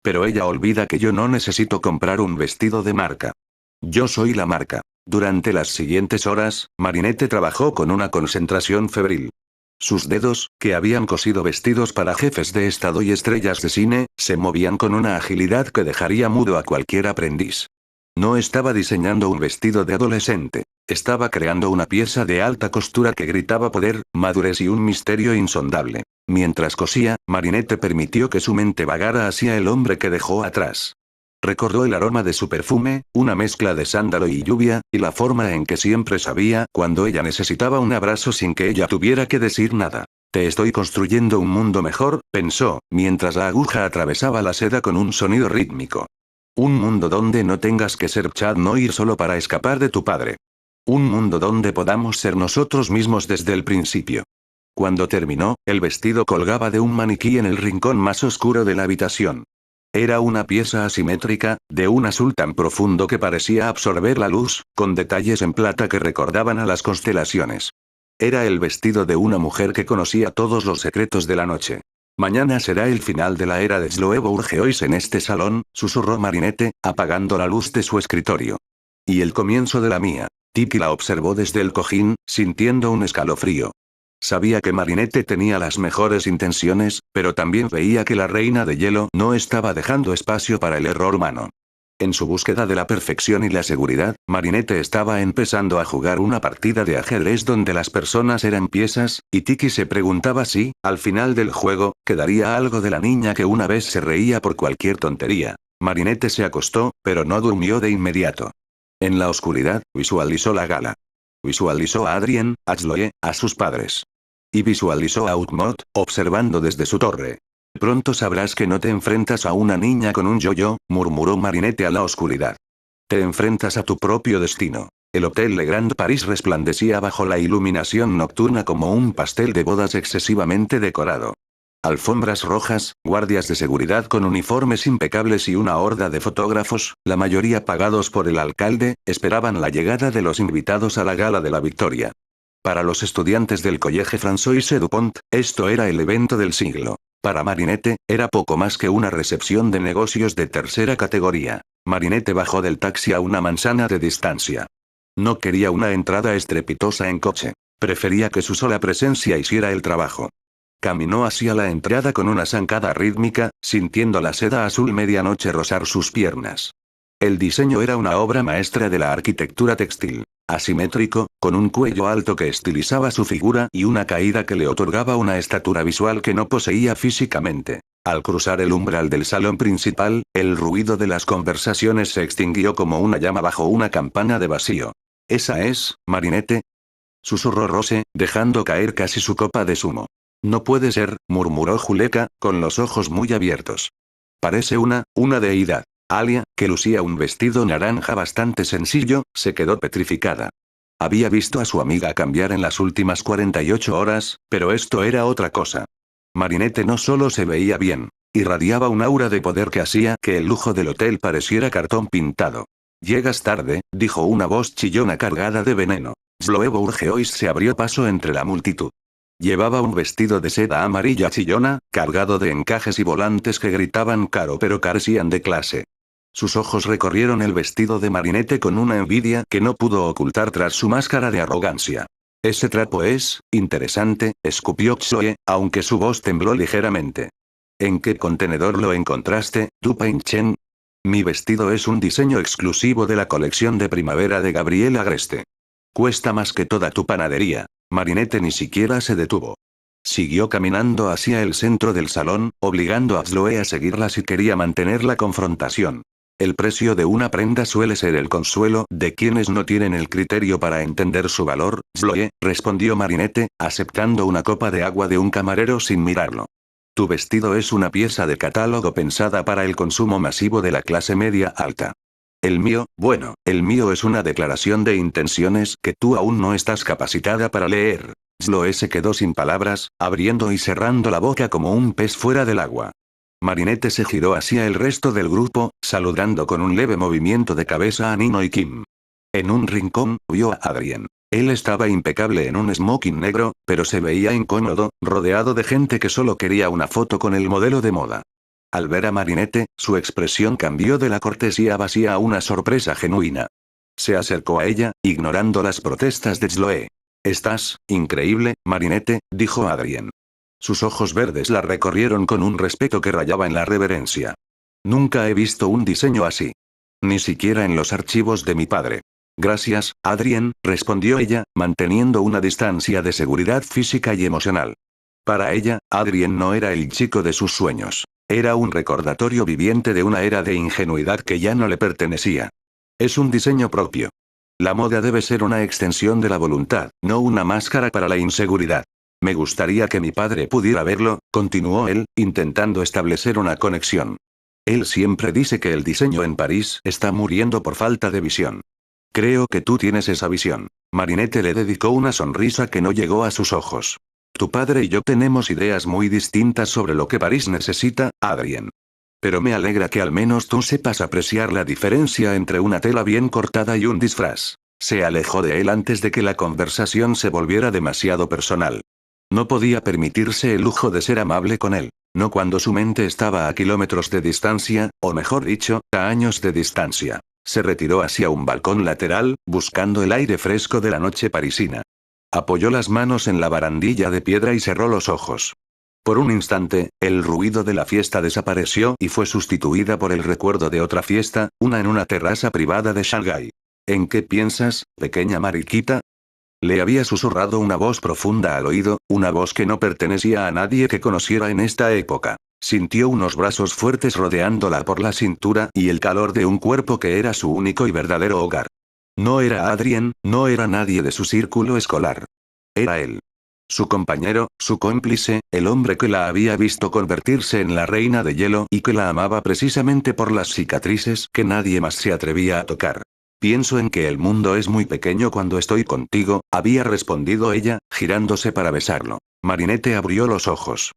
Pero ella olvida que yo no necesito comprar un vestido de marca. Yo soy la marca. Durante las siguientes horas, Marinette trabajó con una concentración febril. Sus dedos, que habían cosido vestidos para jefes de estado y estrellas de cine, se movían con una agilidad que dejaría mudo a cualquier aprendiz. No estaba diseñando un vestido de adolescente. Estaba creando una pieza de alta costura que gritaba poder, madurez y un misterio insondable. Mientras cosía, Marinette permitió que su mente vagara hacia el hombre que dejó atrás. Recordó el aroma de su perfume, una mezcla de sándalo y lluvia, y la forma en que siempre sabía cuando ella necesitaba un abrazo sin que ella tuviera que decir nada. Te estoy construyendo un mundo mejor, pensó, mientras la aguja atravesaba la seda con un sonido rítmico. Un mundo donde no tengas que ser Chad Noir solo para escapar de tu padre. Un mundo donde podamos ser nosotros mismos desde el principio. Cuando terminó, el vestido colgaba de un maniquí en el rincón más oscuro de la habitación. Era una pieza asimétrica, de un azul tan profundo que parecía absorber la luz, con detalles en plata que recordaban a las constelaciones. Era el vestido de una mujer que conocía todos los secretos de la noche. Mañana será el final de la era de Sloe Bourgeois en este salón, susurró Marinette, apagando la luz de su escritorio. Y el comienzo de la mía. Tiki la observó desde el cojín, sintiendo un escalofrío. Sabía que Marinette tenía las mejores intenciones, pero también veía que la reina de hielo no estaba dejando espacio para el error humano. En su búsqueda de la perfección y la seguridad, Marinette estaba empezando a jugar una partida de ajedrez donde las personas eran piezas, y Tiki se preguntaba si, al final del juego, quedaría algo de la niña que una vez se reía por cualquier tontería. Marinette se acostó, pero no durmió de inmediato. En la oscuridad, visualizó la gala. Visualizó a Adrien, a Sloe, a sus padres. Y visualizó a Outmod, observando desde su torre. Pronto sabrás que no te enfrentas a una niña con un yo-yo, murmuró Marinette a la oscuridad. Te enfrentas a tu propio destino. El Hotel Le Grand Paris resplandecía bajo la iluminación nocturna como un pastel de bodas excesivamente decorado. Alfombras rojas, guardias de seguridad con uniformes impecables y una horda de fotógrafos, la mayoría pagados por el alcalde, esperaban la llegada de los invitados a la gala de la victoria. Para los estudiantes del Collège François Dupont, esto era el evento del siglo. Para Marinette, era poco más que una recepción de negocios de tercera categoría. Marinette bajó del taxi a una manzana de distancia. No quería una entrada estrepitosa en coche. Prefería que su sola presencia hiciera el trabajo. Caminó hacia la entrada con una zancada rítmica, sintiendo la seda azul medianoche rozar sus piernas. El diseño era una obra maestra de la arquitectura textil. Asimétrico, con un cuello alto que estilizaba su figura y una caída que le otorgaba una estatura visual que no poseía físicamente. Al cruzar el umbral del salón principal, el ruido de las conversaciones se extinguió como una llama bajo una campana de vacío. ¿Esa es, Marinette?, susurró Rose, dejando caer casi su copa de zumo. No puede ser, murmuró Juleka, con los ojos muy abiertos. Parece una deidad. Alia, que lucía un vestido naranja bastante sencillo, se quedó petrificada. Había visto a su amiga cambiar en las últimas 48 horas, pero esto era otra cosa. Marinette no solo se veía bien, irradiaba un aura de poder que hacía que el lujo del hotel pareciera cartón pintado. Llegas tarde, dijo una voz chillona cargada de veneno. Sloe Bourgeois se abrió paso entre la multitud. Llevaba un vestido de seda amarilla chillona, cargado de encajes y volantes que gritaban caro pero carecían de clase. Sus ojos recorrieron el vestido de Marinette con una envidia que no pudo ocultar tras su máscara de arrogancia. Ese trapo es interesante, escupió Zoe, aunque su voz tembló ligeramente. ¿En qué contenedor lo encontraste, Dupin Chen? Mi vestido es un diseño exclusivo de la colección de primavera de Gabriel Agreste. Cuesta más que toda tu panadería. Marinette ni siquiera se detuvo. Siguió caminando hacia el centro del salón, obligando a Zoe a seguirla si quería mantener la confrontación. El precio de una prenda suele ser el consuelo de quienes no tienen el criterio para entender su valor, Zoe, respondió Marinette, aceptando una copa de agua de un camarero sin mirarlo. Tu vestido es una pieza de catálogo pensada para el consumo masivo de la clase media alta. El mío, bueno, el mío es una declaración de intenciones que tú aún no estás capacitada para leer. Zoe se quedó sin palabras, abriendo y cerrando la boca como un pez fuera del agua. Marinette se giró hacia el resto del grupo, saludando con un leve movimiento de cabeza a Nino y Kim. En un rincón, vio a Adrien. Él estaba impecable en un smoking negro, pero se veía incómodo, rodeado de gente que solo quería una foto con el modelo de moda. Al ver a Marinette, su expresión cambió de la cortesía vacía a una sorpresa genuina. Se acercó a ella, ignorando las protestas de Zoe. Estás increíble, Marinette, dijo Adrien. Sus ojos verdes la recorrieron con un respeto que rayaba en la reverencia. Nunca he visto un diseño así. Ni siquiera en los archivos de mi padre. Gracias, Adrien, respondió ella, manteniendo una distancia de seguridad física y emocional. Para ella, Adrien no era el chico de sus sueños. Era un recordatorio viviente de una era de ingenuidad que ya no le pertenecía. Es un diseño propio. La moda debe ser una extensión de la voluntad, no una máscara para la inseguridad. Me gustaría que mi padre pudiera verlo, continuó él, intentando establecer una conexión. Él siempre dice que el diseño en París está muriendo por falta de visión. Creo que tú tienes esa visión. Marinette le dedicó una sonrisa que no llegó a sus ojos. Tu padre y yo tenemos ideas muy distintas sobre lo que París necesita, Adrien. Pero me alegra que al menos tú sepas apreciar la diferencia entre una tela bien cortada y un disfraz. Se alejó de él antes de que la conversación se volviera demasiado personal. No podía permitirse el lujo de ser amable con él. No cuando su mente estaba a kilómetros de distancia, o mejor dicho, a años de distancia. Se retiró hacia un balcón lateral, buscando el aire fresco de la noche parisina. Apoyó las manos en la barandilla de piedra y cerró los ojos. Por un instante, el ruido de la fiesta desapareció y fue sustituida por el recuerdo de otra fiesta, una en una terraza privada de Shanghái. ¿En qué piensas, pequeña mariquita? Le había susurrado una voz profunda al oído, una voz que no pertenecía a nadie que conociera en esta época. Sintió unos brazos fuertes rodeándola por la cintura y el calor de un cuerpo que era su único y verdadero hogar. No era Adrien, no era nadie de su círculo escolar. Era él. Su compañero, su cómplice, el hombre que la había visto convertirse en la reina de hielo y que la amaba precisamente por las cicatrices que nadie más se atrevía a tocar. Pienso en que el mundo es muy pequeño cuando estoy contigo, había respondido ella, girándose para besarlo. Marinette abrió los ojos.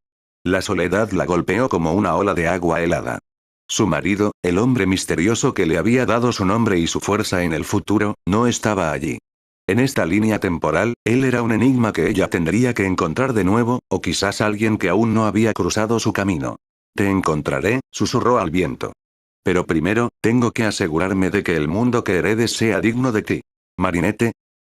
La soledad la golpeó como una ola de agua helada. Su marido, el hombre misterioso que le había dado su nombre y su fuerza en el futuro, no estaba allí. En esta línea temporal, él era un enigma que ella tendría que encontrar de nuevo, o quizás alguien que aún no había cruzado su camino. Te encontraré, susurró al viento. Pero primero, tengo que asegurarme de que el mundo que heredes sea digno de ti. Marinette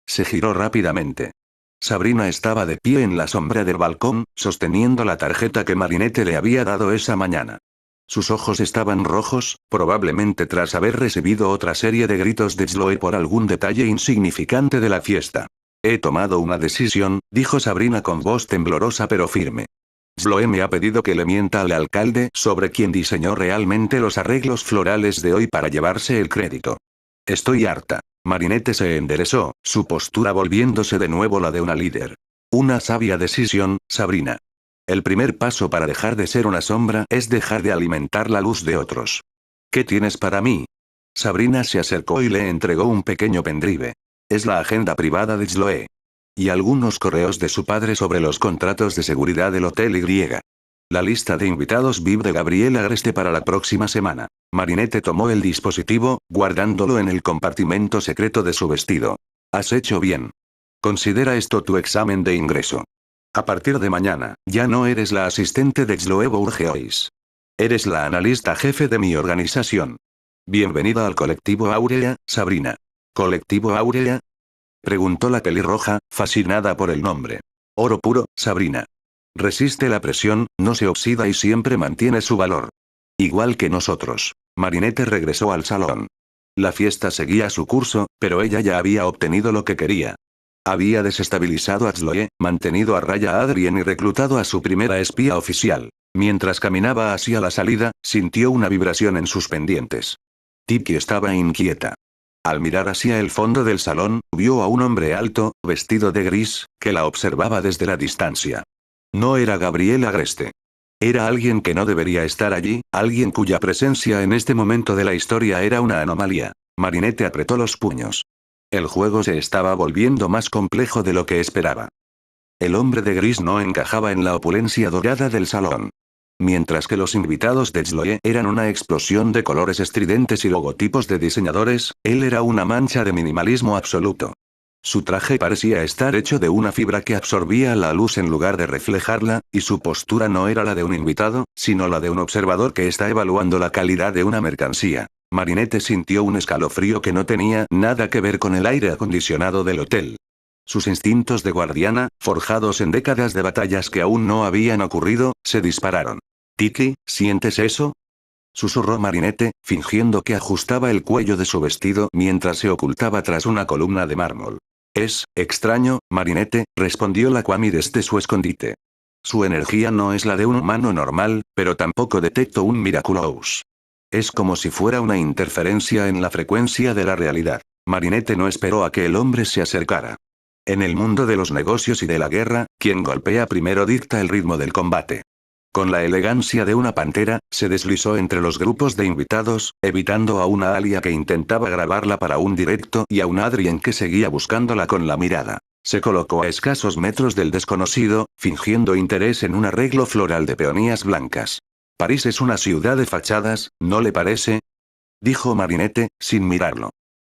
se giró rápidamente. Sabrina estaba de pie en la sombra del balcón, sosteniendo la tarjeta que Marinette le había dado esa mañana. Sus ojos estaban rojos, probablemente tras haber recibido otra serie de gritos de Chloe por algún detalle insignificante de la fiesta. He tomado una decisión, dijo Sabrina con voz temblorosa pero firme. Chloe me ha pedido que le mienta al alcalde sobre quien diseñó realmente los arreglos florales de hoy para llevarse el crédito. Estoy harta. Marinette se enderezó, su postura volviéndose de nuevo la de una líder. Una sabia decisión, Sabrina. El primer paso para dejar de ser una sombra es dejar de alimentar la luz de otros. ¿Qué tienes para mí? Sabrina se acercó y le entregó un pequeño pendrive. Es la agenda privada de Chloe. Y algunos correos de su padre sobre los contratos de seguridad del Hotel Y. La lista de invitados VIP de Gabriel Agreste para la próxima semana. Marinette tomó el dispositivo, guardándolo en el compartimento secreto de su vestido. Has hecho bien. Considera esto tu examen de ingreso. A partir de mañana, ya no eres la asistente de Chloe Bourgeois. Eres la analista jefe de mi organización. Bienvenida al colectivo Aurea, Sabrina. ¿Colectivo Aurea? Preguntó la pelirroja, fascinada por el nombre. Oro puro, Sabrina. Resiste la presión, no se oxida y siempre mantiene su valor. Igual que nosotros. Marinette regresó al salón. La fiesta seguía su curso, pero ella ya había obtenido lo que quería. Había desestabilizado a Chloe, mantenido a raya a Adrien y reclutado a su primera espía oficial. Mientras caminaba hacia la salida, sintió una vibración en sus pendientes. Tiki estaba inquieta. Al mirar hacia el fondo del salón, vio a un hombre alto, vestido de gris, que la observaba desde la distancia. No era Gabriel Agreste. Era alguien que no debería estar allí, alguien cuya presencia en este momento de la historia era una anomalía. Marinette apretó los puños. El juego se estaba volviendo más complejo de lo que esperaba. El hombre de gris no encajaba en la opulencia dorada del salón. Mientras que los invitados de Chloe eran una explosión de colores estridentes y logotipos de diseñadores, él era una mancha de minimalismo absoluto. Su traje parecía estar hecho de una fibra que absorbía la luz en lugar de reflejarla, y su postura no era la de un invitado, sino la de un observador que está evaluando la calidad de una mercancía. Marinette sintió un escalofrío que no tenía nada que ver con el aire acondicionado del hotel. Sus instintos de guardiana, forjados en décadas de batallas que aún no habían ocurrido, se dispararon. «Tiki, ¿sientes eso?» Susurró Marinette, fingiendo que ajustaba el cuello de su vestido mientras se ocultaba tras una columna de mármol. Es extraño, Marinette, respondió la Kwami desde su escondite. Su energía no es la de un humano normal, pero tampoco detecto un Miraculous. Es como si fuera una interferencia en la frecuencia de la realidad. Marinette no esperó a que el hombre se acercara. En el mundo de los negocios y de la guerra, quien golpea primero dicta el ritmo del combate. Con la elegancia de una pantera, se deslizó entre los grupos de invitados, evitando a una Alia que intentaba grabarla para un directo y a un Adrien que seguía buscándola con la mirada. Se colocó a escasos metros del desconocido, fingiendo interés en un arreglo floral de peonías blancas. París es una ciudad de fachadas, ¿no le parece? Dijo Marinette, sin mirarlo.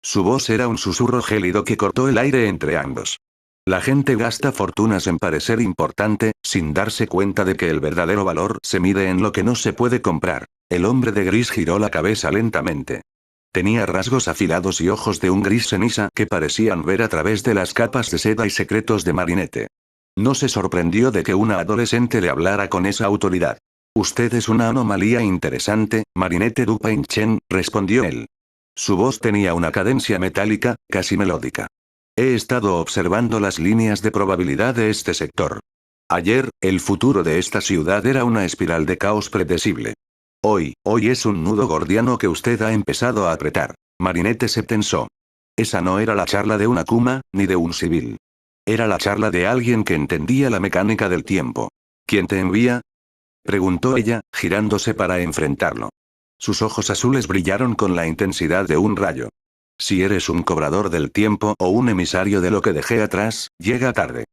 Su voz era un susurro gélido que cortó el aire entre ambos. La gente gasta fortunas en parecer importante, sin darse cuenta de que el verdadero valor se mide en lo que no se puede comprar. El hombre de gris giró la cabeza lentamente. Tenía rasgos afilados y ojos de un gris ceniza que parecían ver a través de las capas de seda y secretos de Marinette. No se sorprendió de que una adolescente le hablara con esa autoridad. Usted es una anomalía interesante, Marinette Dupin-Chen, respondió él. Su voz tenía una cadencia metálica, casi melódica. He estado observando las líneas de probabilidad de este sector. Ayer, el futuro de esta ciudad era una espiral de caos predecible. Hoy es un nudo gordiano que usted ha empezado a apretar. Marinette se tensó. Esa no era la charla de una Kuma, ni de un civil. Era la charla de alguien que entendía la mecánica del tiempo. ¿Quién te envía? Preguntó ella, girándose para enfrentarlo. Sus ojos azules brillaron con la intensidad de un rayo. Si eres un cobrador del tiempo o un emisario de lo que dejé atrás, llega tarde.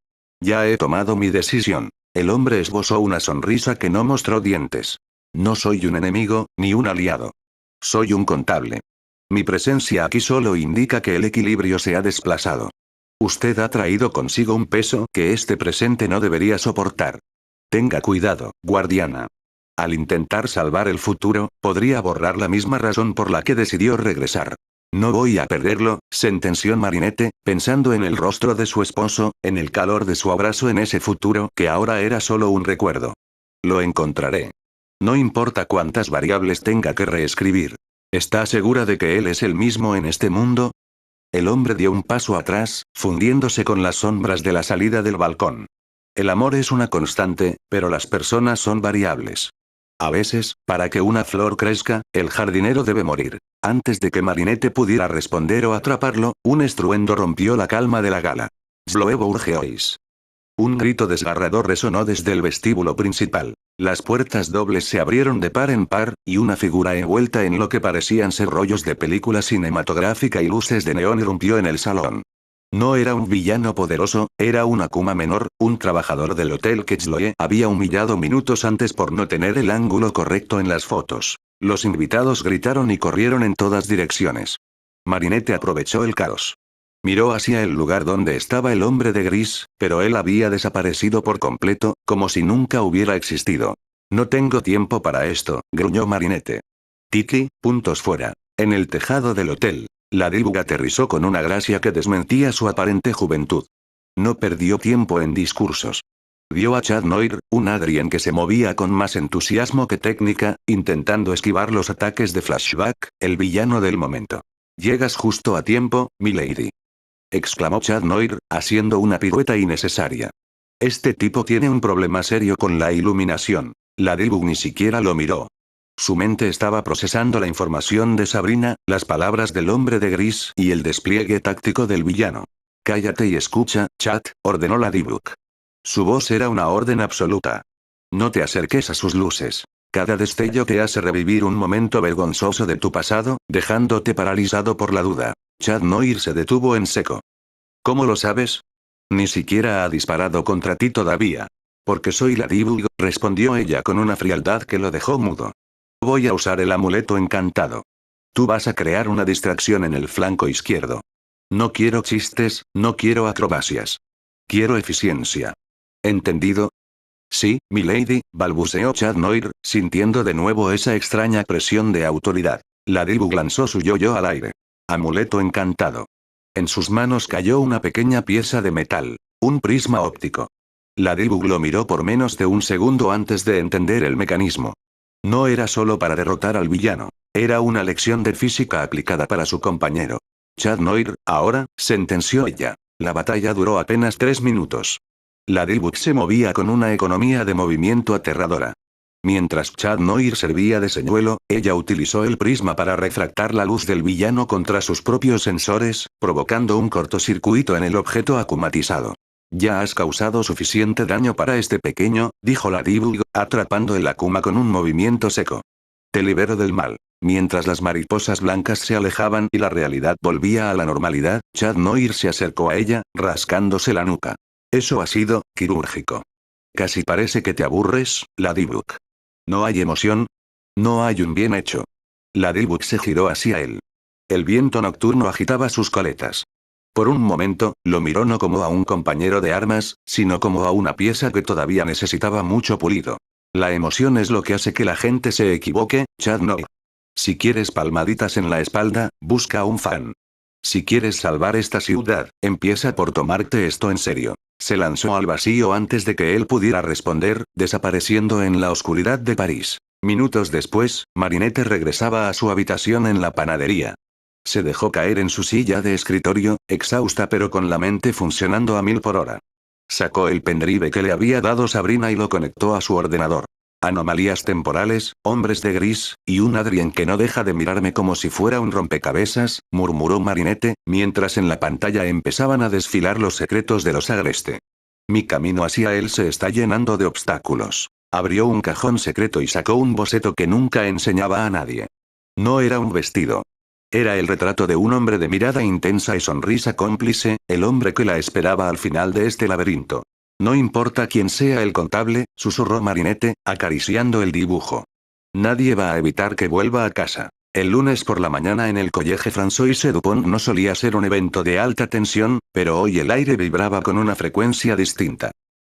Ya he tomado mi decisión. El hombre esbozó una sonrisa que no mostró dientes. No soy un enemigo, ni un aliado. Soy un contable. Mi presencia aquí solo indica que el equilibrio se ha desplazado. Usted ha traído consigo un peso que este presente no debería soportar. Tenga cuidado, guardiana. Al intentar salvar el futuro, podría borrar la misma razón por la que decidió regresar. No voy a perderlo, sentenció Marinette, pensando en el rostro de su esposo, en el calor de su abrazo en ese futuro que ahora era solo un recuerdo. Lo encontraré. No importa cuántas variables tenga que reescribir. ¿Está segura de que él es el mismo en este mundo? El hombre dio un paso atrás, fundiéndose con las sombras de la salida del balcón. El amor es una constante, pero las personas son variables. A veces, para que una flor crezca, el jardinero debe morir. Antes de que Marinette pudiera responder o atraparlo, un estruendo rompió la calma de la gala. Sloevo Urgeois. Un grito desgarrador resonó desde el vestíbulo principal. Las puertas dobles se abrieron de par en par, y una figura envuelta en lo que parecían ser rollos de película cinematográfica y luces de neón irrumpió en el salón. No era un villano poderoso, era un Akuma menor, un trabajador del hotel que Chloe había humillado minutos antes por no tener el ángulo correcto en las fotos. Los invitados gritaron y corrieron en todas direcciones. Marinette aprovechó el caos. Miró hacia el lugar donde estaba el hombre de gris, pero él había desaparecido por completo, como si nunca hubiera existido. No tengo tiempo para esto, gruñó Marinette. Tiki, puntos fuera. En el tejado del hotel. La diva aterrizó con una gracia que desmentía su aparente juventud. No perdió tiempo en discursos. Vio a Chad Noir, un Adrien que se movía con más entusiasmo que técnica, intentando esquivar los ataques de flashback, el villano del momento. Llegas justo a tiempo, milady. Exclamó Chad Noir, haciendo una pirueta innecesaria. Este tipo tiene un problema serio con la iluminación. La diva ni siquiera lo miró. Su mente estaba procesando la información de Sabrina, las palabras del hombre de gris y el despliegue táctico del villano. Cállate y escucha, Chat, ordenó la Dibuk. Su voz era una orden absoluta. No te acerques a sus luces. Cada destello te hace revivir un momento vergonzoso de tu pasado, dejándote paralizado por la duda. Chad Noir se detuvo en seco. ¿Cómo lo sabes? Ni siquiera ha disparado contra ti todavía. Porque soy la Dibuk, respondió ella con una frialdad que lo dejó mudo. Voy a usar el amuleto encantado. Tú vas a crear una distracción en el flanco izquierdo. No quiero chistes, no quiero acrobacias. Quiero eficiencia. ¿Entendido? Sí, milady, balbuceó Chad Noir, sintiendo de nuevo esa extraña presión de autoridad. La Dibuk lanzó su yo-yo al aire. Amuleto encantado. En sus manos cayó una pequeña pieza de metal. Un prisma óptico. La Dibuk lo miró por menos de un segundo antes de entender el mecanismo. No era solo para derrotar al villano. Era una lección de física aplicada para su compañero. Chad Noir, ahora, sentenció ella. La batalla duró apenas 3 minutos. La D-Book se movía con una economía de movimiento aterradora. Mientras Chad Noir servía de señuelo, ella utilizó el prisma para refractar la luz del villano contra sus propios sensores, provocando un cortocircuito en el objeto akumatizado. Ya has causado suficiente daño para este pequeño, dijo la D-Bug, atrapando el Akuma con un movimiento seco. Te libero del mal. Mientras las mariposas blancas se alejaban y la realidad volvía a la normalidad, Chad Noir se acercó a ella, rascándose la nuca. Eso ha sido quirúrgico. Casi parece que te aburres, la D-Bug. ¿No hay emoción? No hay un bien hecho. La D-Bug se giró hacia él. El viento nocturno agitaba sus coletas. Por un momento, lo miró no como a un compañero de armas, sino como a una pieza que todavía necesitaba mucho pulido. La emoción es lo que hace que la gente se equivoque, Chad Noir. Si quieres palmaditas en la espalda, busca un fan. Si quieres salvar esta ciudad, empieza por tomarte esto en serio. Se lanzó al vacío antes de que él pudiera responder, desapareciendo en la oscuridad de París. Minutos después, Marinette regresaba a su habitación en la panadería. Se dejó caer en su silla de escritorio, exhausta pero con la mente funcionando a 1000 por hora. Sacó el pendrive que le había dado Sabrina y lo conectó a su ordenador. Anomalías temporales, hombres de gris, y un Adrien que no deja de mirarme como si fuera un rompecabezas, murmuró Marinette, mientras en la pantalla empezaban a desfilar los secretos de los Agreste. Mi camino hacia él se está llenando de obstáculos. Abrió un cajón secreto y sacó un boceto que nunca enseñaba a nadie. No era un vestido. Era el retrato de un hombre de mirada intensa y sonrisa cómplice, el hombre que la esperaba al final de este laberinto. No importa quién sea el contable, susurró Marinette, acariciando el dibujo. Nadie va a evitar que vuelva a casa. El lunes por la mañana en el Collège François Dupont no solía ser un evento de alta tensión, pero hoy el aire vibraba con una frecuencia distinta.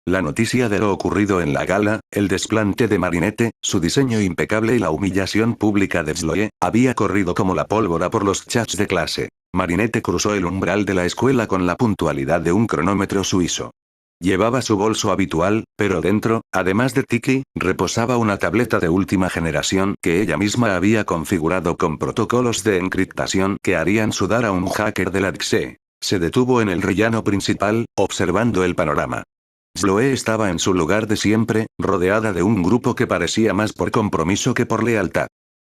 La noticia de lo ocurrido en la gala, el desplante de Marinette, su diseño impecable y la humillación pública de Sloe, había corrido como la pólvora por los chats de clase. Marinette cruzó el umbral de la escuela con la puntualidad de un cronómetro suizo. Llevaba su bolso habitual, pero dentro, además de Tiki, reposaba una tableta de última generación que ella misma había configurado con protocolos de encriptación que harían sudar a un hacker de la DXE. Se detuvo en el rellano principal, observando el panorama. Sloe estaba en su lugar de siempre, rodeada de un grupo que parecía más por compromiso que por lealtad.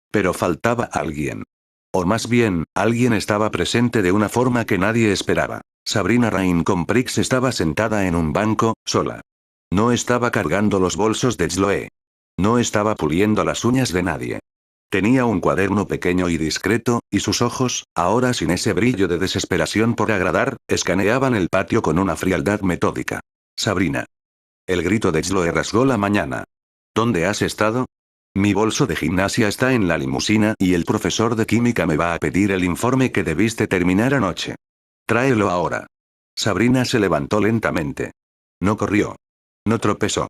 Pero faltaba alguien. O más bien, alguien estaba presente de una forma que nadie esperaba. Sabrina Rain-Comprix estaba sentada en un banco, sola. No estaba cargando los bolsos de Sloe. No estaba puliendo las uñas de nadie. Tenía un cuaderno pequeño y discreto, y sus ojos, ahora sin ese brillo de desesperación por agradar, escaneaban el patio con una frialdad metódica. Sabrina. El grito de Sloe rasgó la mañana. ¿Dónde has estado? Mi bolso de gimnasia está en la limusina y el profesor de química me va a pedir el informe que debiste terminar anoche. Tráelo ahora. Sabrina se levantó lentamente. No corrió. No tropezó.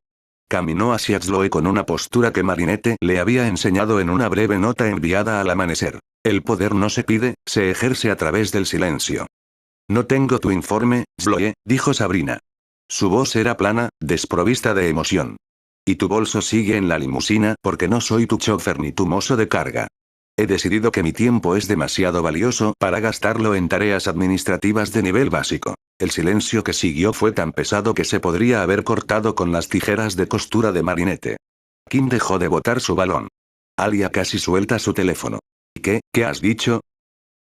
Caminó hacia Sloe con una postura que Marinette le había enseñado en una breve nota enviada al amanecer. El poder no se pide, se ejerce a través del silencio. No tengo tu informe, Sloe, dijo Sabrina. Su voz era plana, desprovista de emoción. Y tu bolso sigue en la limusina porque no soy tu chofer ni tu mozo de carga. He decidido que mi tiempo es demasiado valioso para gastarlo en tareas administrativas de nivel básico. El silencio que siguió fue tan pesado que se podría haber cortado con las tijeras de costura de Marinette. Kim dejó de botar su balón. Alia casi suelta su teléfono. ¿Qué has dicho?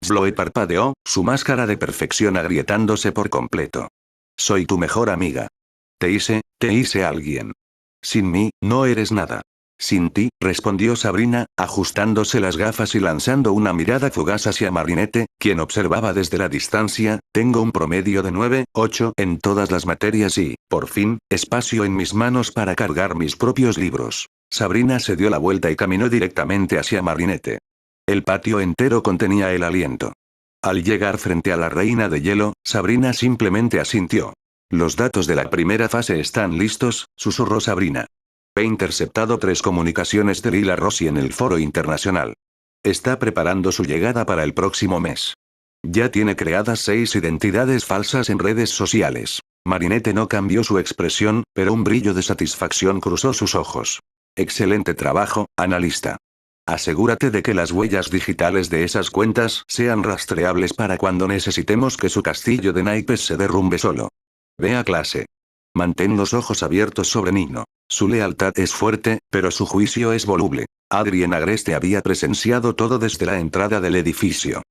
Sloe parpadeó, su máscara de perfección agrietándose por completo. Soy tu mejor amiga. Te hice alguien. Sin mí, no eres nada. Sin ti, respondió Sabrina, ajustándose las gafas y lanzando una mirada fugaz hacia Marinette, quien observaba desde la distancia. Tengo un promedio de 9,8 en todas las materias y, por fin, espacio en mis manos para cargar mis propios libros. Sabrina se dio la vuelta y caminó directamente hacia Marinette. El patio entero contenía el aliento. Al llegar frente a la reina de hielo, Sabrina simplemente asintió. Los datos de la primera fase están listos, susurró Sabrina. He interceptado 3 comunicaciones de Lila Rossi en el foro internacional. Está preparando su llegada para el próximo mes. Ya tiene creadas 6 identidades falsas en redes sociales. Marinette no cambió su expresión, pero un brillo de satisfacción cruzó sus ojos. Excelente trabajo, analista. Asegúrate de que las huellas digitales de esas cuentas sean rastreables para cuando necesitemos que su castillo de naipes se derrumbe solo. Ve a clase. Mantén los ojos abiertos sobre Nino. Su lealtad es fuerte, pero su juicio es voluble. Adrien Agreste había presenciado todo desde la entrada del edificio.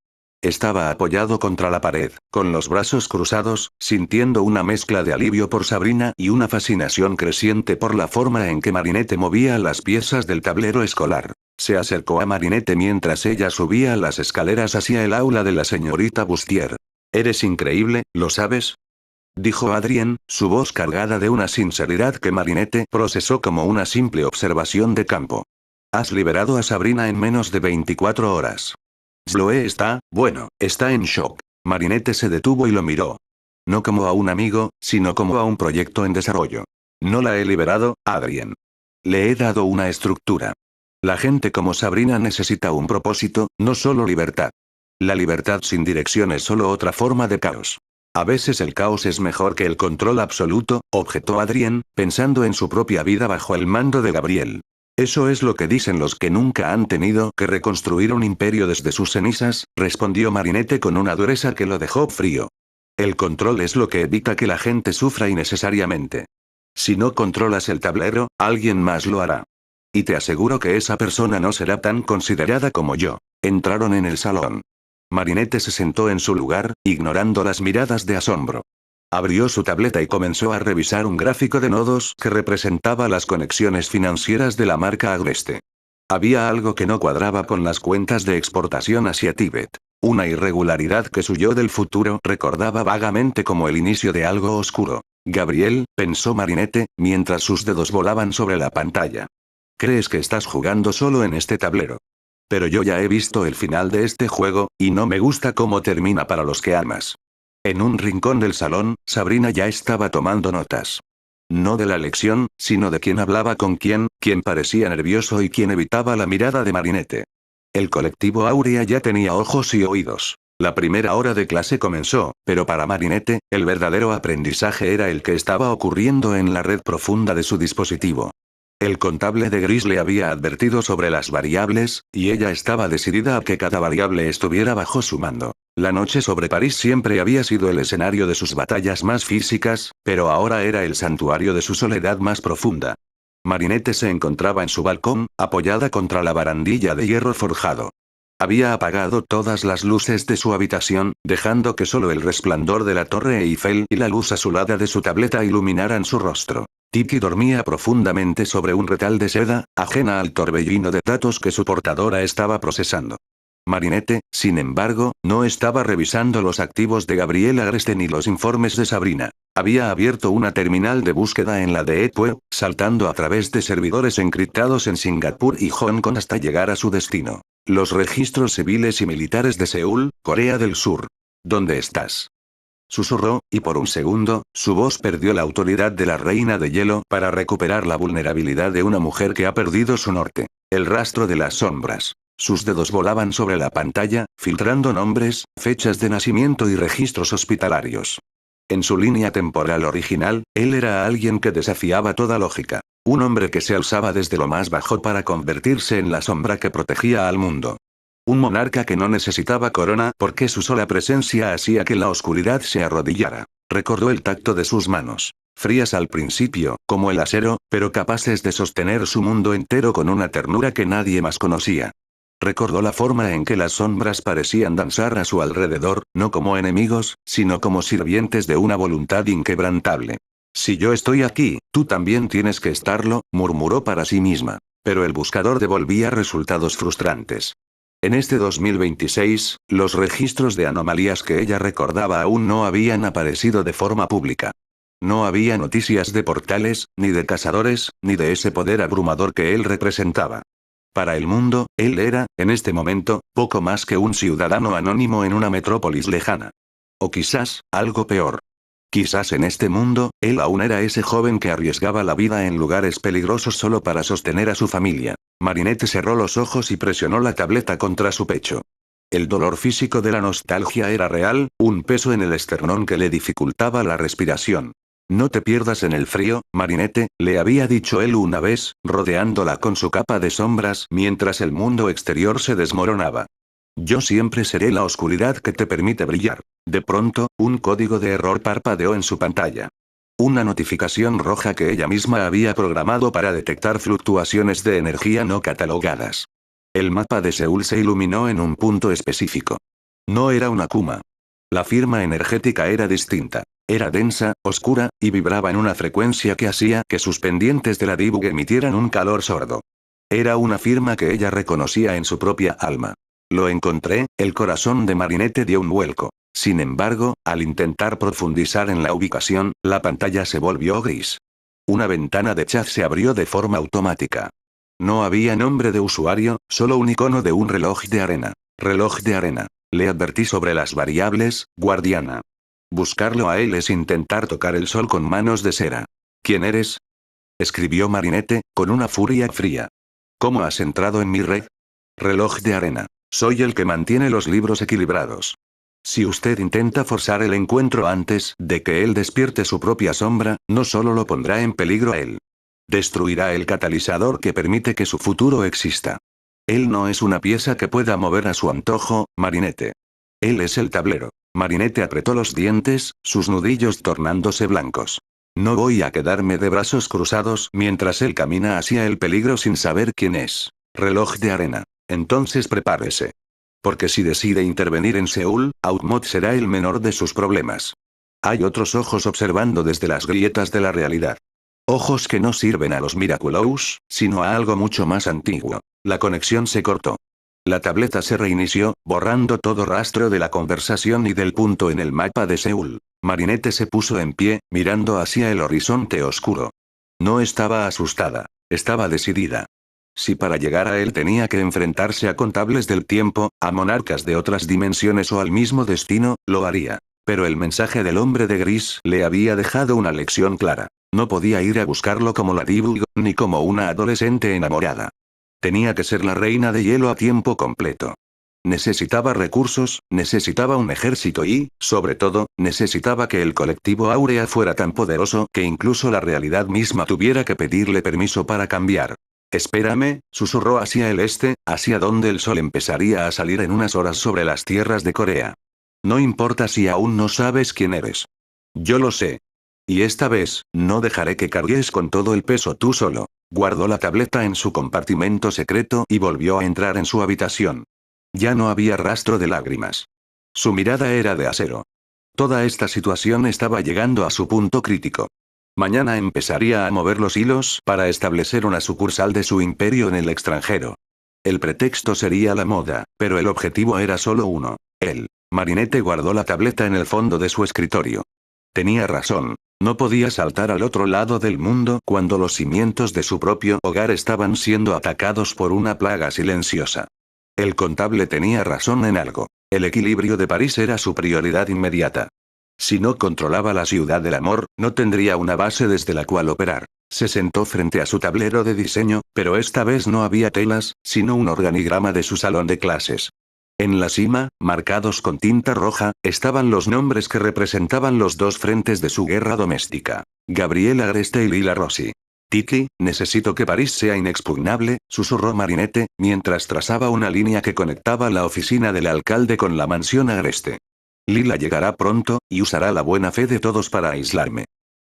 Estaba apoyado contra la pared, con los brazos cruzados, sintiendo una mezcla de alivio por Sabrina y una fascinación creciente por la forma en que Marinette movía las piezas del tablero escolar. Se acercó a Marinette mientras ella subía las escaleras hacia el aula de la señorita Bustier. «Eres increíble, ¿lo sabes?», dijo Adrien, su voz cargada de una sinceridad que Marinette procesó como una simple observación de campo. «Has liberado a Sabrina en menos de 24 horas». Chloe está en shock. Marinette se detuvo y lo miró. No como a un amigo, sino como a un proyecto en desarrollo. No la he liberado, Adrien. Le he dado una estructura. La gente como Sabrina necesita un propósito, no solo libertad. La libertad sin dirección es solo otra forma de caos. A veces el caos es mejor que el control absoluto, objetó Adrien, pensando en su propia vida bajo el mando de Gabriel. Eso es lo que dicen los que nunca han tenido que reconstruir un imperio desde sus cenizas, respondió Marinette con una dureza que lo dejó frío. El control es lo que evita que la gente sufra innecesariamente. Si no controlas el tablero, alguien más lo hará. Y te aseguro que esa persona no será tan considerada como yo. Entraron en el salón. Marinette se sentó en su lugar, ignorando las miradas de asombro. Abrió su tableta y comenzó a revisar un gráfico de nodos que representaba las conexiones financieras de la marca Agreste. Había algo que no cuadraba con las cuentas de exportación hacia Tíbet. Una irregularidad que su yo del futuro recordaba vagamente como el inicio de algo oscuro. Gabriel, pensó Marinette, mientras sus dedos volaban sobre la pantalla. Crees que estás jugando solo en este tablero. Pero yo ya he visto el final de este juego, y no me gusta cómo termina para los que amas. En un rincón del salón, Sabrina ya estaba tomando notas. No de la lección, sino de quién hablaba con quién parecía nervioso y quién evitaba la mirada de Marinette. El colectivo Aurea ya tenía ojos y oídos. La primera hora de clase comenzó, pero para Marinette, el verdadero aprendizaje era el que estaba ocurriendo en la red profunda de su dispositivo. El contable de Gris le había advertido sobre las variables, y ella estaba decidida a que cada variable estuviera bajo su mando. La noche sobre París siempre había sido el escenario de sus batallas más físicas, pero ahora era el santuario de su soledad más profunda. Marinette se encontraba en su balcón, apoyada contra la barandilla de hierro forjado. Había apagado todas las luces de su habitación, dejando que solo el resplandor de la Torre Eiffel y la luz azulada de su tableta iluminaran su rostro. Tiki dormía profundamente sobre un retal de seda, ajena al torbellino de datos que su portadora estaba procesando. Marinette, sin embargo, no estaba revisando los activos de Gabriel Agreste ni los informes de Sabrina. Había abierto una terminal de búsqueda en la de Epue, saltando a través de servidores encriptados en Singapur y Hong Kong hasta llegar a su destino. Los registros civiles y militares de Seúl, Corea del Sur. ¿Dónde estás?, susurró, y por un segundo, su voz perdió la autoridad de la reina de hielo para recuperar la vulnerabilidad de una mujer que ha perdido su norte. El rastro de las sombras. Sus dedos volaban sobre la pantalla, filtrando nombres, fechas de nacimiento y registros hospitalarios. En su línea temporal original, él era alguien que desafiaba toda lógica. Un hombre que se alzaba desde lo más bajo para convertirse en la sombra que protegía al mundo. Un monarca que no necesitaba corona porque su sola presencia hacía que la oscuridad se arrodillara. Recordó el tacto de sus manos. Frías al principio, como el acero, pero capaces de sostener su mundo entero con una ternura que nadie más conocía. Recordó la forma en que las sombras parecían danzar a su alrededor, no como enemigos, sino como sirvientes de una voluntad inquebrantable. Si yo estoy aquí, tú también tienes que estarlo, murmuró para sí misma. Pero el buscador devolvía resultados frustrantes. En este 2026, los registros de anomalías que ella recordaba aún no habían aparecido de forma pública. No había noticias de portales, ni de cazadores, ni de ese poder abrumador que él representaba. Para el mundo, él era, en este momento, poco más que un ciudadano anónimo en una metrópolis lejana. O quizás, algo peor. Quizás en este mundo, él aún era ese joven que arriesgaba la vida en lugares peligrosos solo para sostener a su familia. Marinette cerró los ojos y presionó la tableta contra su pecho. El dolor físico de la nostalgia era real, un peso en el esternón que le dificultaba la respiración. No te pierdas en el frío, Marinette, le había dicho él una vez, rodeándola con su capa de sombras mientras el mundo exterior se desmoronaba. Yo siempre seré la oscuridad que te permite brillar. De pronto, un código de error parpadeó en su pantalla. Una notificación roja que ella misma había programado para detectar fluctuaciones de energía no catalogadas. El mapa de Seúl se iluminó en un punto específico. No era una Kuma. La firma energética era distinta. Era densa, oscura, y vibraba en una frecuencia que hacía que sus pendientes de la Dibug emitieran un calor sordo. Era una firma que ella reconocía en su propia alma. Lo encontré, el corazón de Marinette dio un vuelco. Sin embargo, al intentar profundizar en la ubicación, la pantalla se volvió gris. Una ventana de chat se abrió de forma automática. No había nombre de usuario, solo un icono de un reloj de arena. Reloj de arena. Le advertí sobre las variables, guardiana. Buscarlo a él es intentar tocar el sol con manos de cera. ¿Quién eres? Escribió Marinette, con una furia fría. ¿Cómo has entrado en mi red? Reloj de arena. Soy el que mantiene los libros equilibrados. Si usted intenta forzar el encuentro antes de que él despierte su propia sombra, no solo lo pondrá en peligro a él. Destruirá el catalizador que permite que su futuro exista. Él no es una pieza que pueda mover a su antojo, Marinette. Él es el tablero. Marinette apretó los dientes, sus nudillos tornándose blancos. No voy a quedarme de brazos cruzados mientras él camina hacia el peligro sin saber quién es. Reloj de arena. Entonces prepárese. Porque si decide intervenir en Seúl, Outmod será el menor de sus problemas. Hay otros ojos observando desde las grietas de la realidad. Ojos que no sirven a los Miraculous, sino a algo mucho más antiguo. La conexión se cortó. La tableta se reinició, borrando todo rastro de la conversación y del punto en el mapa de Seúl. Marinette se puso en pie, mirando hacia el horizonte oscuro. No estaba asustada. Estaba decidida. Si para llegar a él tenía que enfrentarse a contables del tiempo, a monarcas de otras dimensiones o al mismo destino, lo haría. Pero el mensaje del hombre de gris le había dejado una lección clara. No podía ir a buscarlo como la Dibug, ni como una adolescente enamorada. Tenía que ser la reina de hielo a tiempo completo. Necesitaba recursos, necesitaba un ejército y, sobre todo, necesitaba que el colectivo Áurea fuera tan poderoso que incluso la realidad misma tuviera que pedirle permiso para cambiar. Espérame, susurró hacia el este, hacia donde el sol empezaría a salir en unas horas sobre las tierras de Corea. No importa si aún no sabes quién eres. Yo lo sé. Y esta vez, no dejaré que cargues con todo el peso tú solo. Guardó la tableta en su compartimento secreto y volvió a entrar en su habitación. Ya no había rastro de lágrimas. Su mirada era de acero. Toda esta situación estaba llegando a su punto crítico. Mañana empezaría a mover los hilos para establecer una sucursal de su imperio en el extranjero. El pretexto sería la moda, pero el objetivo era solo uno. Él. Marinette guardó la tableta en el fondo de su escritorio. Tenía razón. No podía saltar al otro lado del mundo cuando los cimientos de su propio hogar estaban siendo atacados por una plaga silenciosa. El contable tenía razón en algo. El equilibrio de París era su prioridad inmediata. Si no controlaba la ciudad del amor, no tendría una base desde la cual operar. Se sentó frente a su tablero de diseño, pero esta vez no había telas, sino un organigrama de su salón de clases. En la cima, marcados con tinta roja, estaban los nombres que representaban los dos frentes de su guerra doméstica. Gabriel Agreste y Lila Rossi. Tiki, necesito que París sea inexpugnable, susurró Marinette, mientras trazaba una línea que conectaba la oficina del alcalde con la mansión Agreste. Lila llegará pronto, y usará la buena fe de todos para aislarme.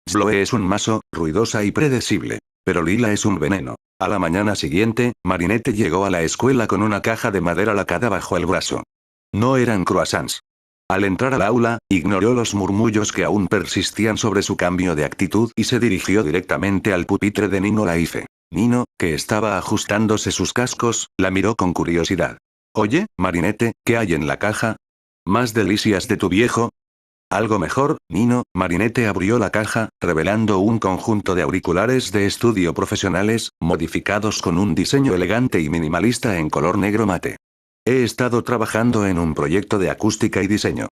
Chloe es un mazo, ruidosa y predecible. Pero Lila es un veneno. A la mañana siguiente, Marinette llegó a la escuela con una caja de madera lacada bajo el brazo. No eran croissants. Al entrar al aula, ignoró los murmullos que aún persistían sobre su cambio de actitud y se dirigió directamente al pupitre de Nino Laife. Nino, que estaba ajustándose sus cascos, la miró con curiosidad. Oye, Marinette, ¿qué hay en la caja? ¿Más delicias de tu viejo? Algo mejor, Nino. Marinette abrió la caja, revelando un conjunto de auriculares de estudio profesionales, modificados con un diseño elegante y minimalista en color negro mate. He estado trabajando en un proyecto de acústica y diseño.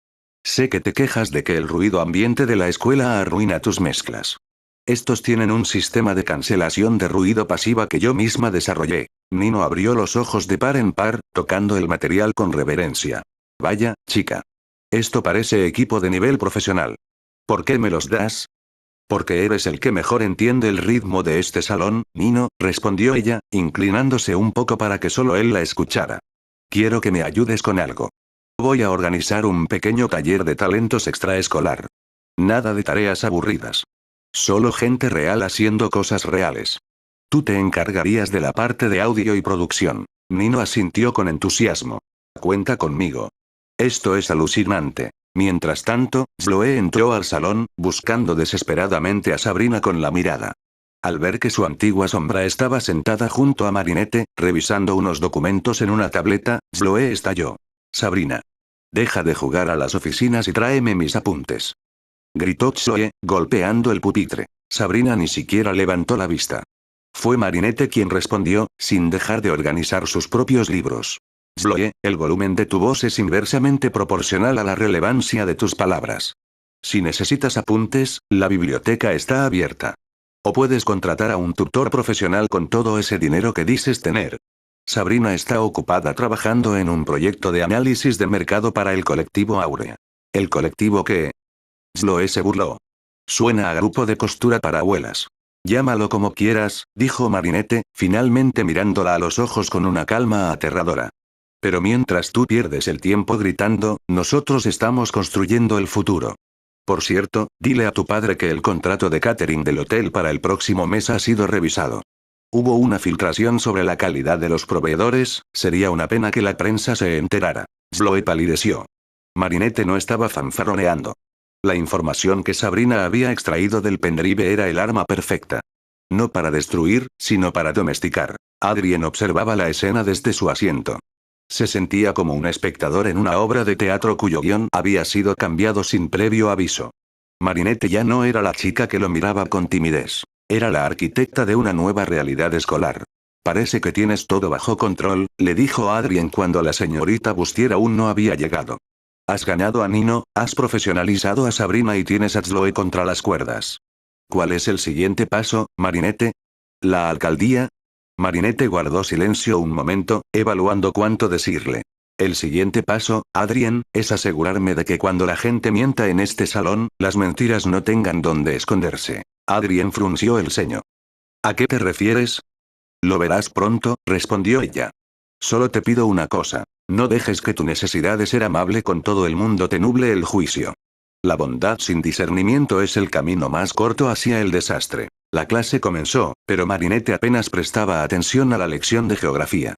Sé que te quejas de que el ruido ambiente de la escuela arruina tus mezclas. Estos tienen un sistema de cancelación de ruido pasiva que yo misma desarrollé. Nino abrió los ojos de par en par, tocando el material con reverencia. Vaya, chica. Esto parece equipo de nivel profesional. ¿Por qué me los das? Porque eres el que mejor entiende el ritmo de este salón, Nino, respondió ella, inclinándose un poco para que solo él la escuchara. Quiero que me ayudes con algo. Voy a organizar un pequeño taller de talentos extraescolar. Nada de tareas aburridas. Solo gente real haciendo cosas reales. Tú te encargarías de la parte de audio y producción. Nino asintió con entusiasmo. Cuenta conmigo. Esto es alucinante. Mientras tanto, Zoe entró al salón, buscando desesperadamente a Sabrina con la mirada. Al ver que su antigua sombra estaba sentada junto a Marinette, revisando unos documentos en una tableta, Zoe estalló. Sabrina. Deja de jugar a las oficinas y tráeme mis apuntes. Gritó Zoe, golpeando el pupitre. Sabrina ni siquiera levantó la vista. Fue Marinette quien respondió, sin dejar de organizar sus propios libros. Zoe, el volumen de tu voz es inversamente proporcional a la relevancia de tus palabras. Si necesitas apuntes, la biblioteca está abierta. O puedes contratar a un tutor profesional con todo ese dinero que dices tener. Sabrina está ocupada trabajando en un proyecto de análisis de mercado para el colectivo Aurea. ¿El colectivo qué? Zoe se burló. Suena a grupo de costura para abuelas. Llámalo como quieras, dijo Marinette, finalmente mirándola a los ojos con una calma aterradora. Pero mientras tú pierdes el tiempo gritando, nosotros estamos construyendo el futuro. Por cierto, dile a tu padre que el contrato de catering del hotel para el próximo mes ha sido revisado. Hubo una filtración sobre la calidad de los proveedores, sería una pena que la prensa se enterara. Zoe palideció. Marinette no estaba fanfarroneando. La información que Sabrina había extraído del pendrive era el arma perfecta. No para destruir, sino para domesticar. Adrien observaba la escena desde su asiento. Se sentía como un espectador en una obra de teatro cuyo guión había sido cambiado sin previo aviso. Marinette ya no era la chica que lo miraba con timidez. Era la arquitecta de una nueva realidad escolar. Parece que tienes todo bajo control, le dijo Adrien cuando la señorita Bustier aún no había llegado. Has ganado a Nino, has profesionalizado a Sabrina y tienes a Zoe contra las cuerdas. ¿Cuál es el siguiente paso, Marinette? ¿La alcaldía? Marinette guardó silencio un momento, evaluando cuánto decirle. El siguiente paso, Adrien, es asegurarme de que cuando la gente mienta en este salón, las mentiras no tengan dónde esconderse. Adrien frunció el ceño. ¿A qué te refieres? Lo verás pronto, respondió ella. Solo te pido una cosa. No dejes que tu necesidad de ser amable con todo el mundo te nuble el juicio. La bondad sin discernimiento es el camino más corto hacia el desastre. La clase comenzó, pero Marinette apenas prestaba atención a la lección de geografía.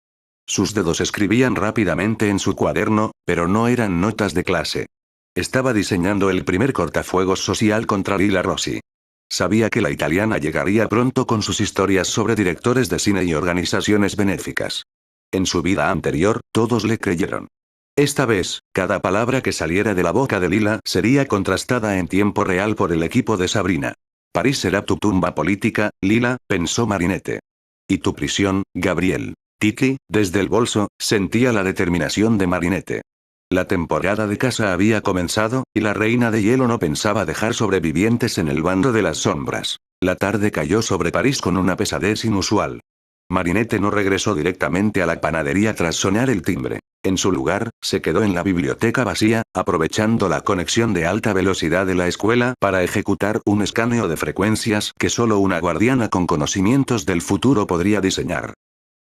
Sus dedos escribían rápidamente en su cuaderno, pero no eran notas de clase. Estaba diseñando el primer cortafuegos social contra Lila Rossi. Sabía que la italiana llegaría pronto con sus historias sobre directores de cine y organizaciones benéficas. En su vida anterior, todos le creyeron. Esta vez, cada palabra que saliera de la boca de Lila sería contrastada en tiempo real por el equipo de Sabrina. París será tu tumba política, Lila, pensó Marinette. Y tu prisión, Gabriel. Tiki, desde el bolso, sentía la determinación de Marinette. La temporada de caza había comenzado, y la reina de hielo no pensaba dejar sobrevivientes en el bando de las sombras. La tarde cayó sobre París con una pesadez inusual. Marinette no regresó directamente a la panadería tras sonar el timbre. En su lugar, se quedó en la biblioteca vacía, aprovechando la conexión de alta velocidad de la escuela para ejecutar un escaneo de frecuencias que solo una guardiana con conocimientos del futuro podría diseñar.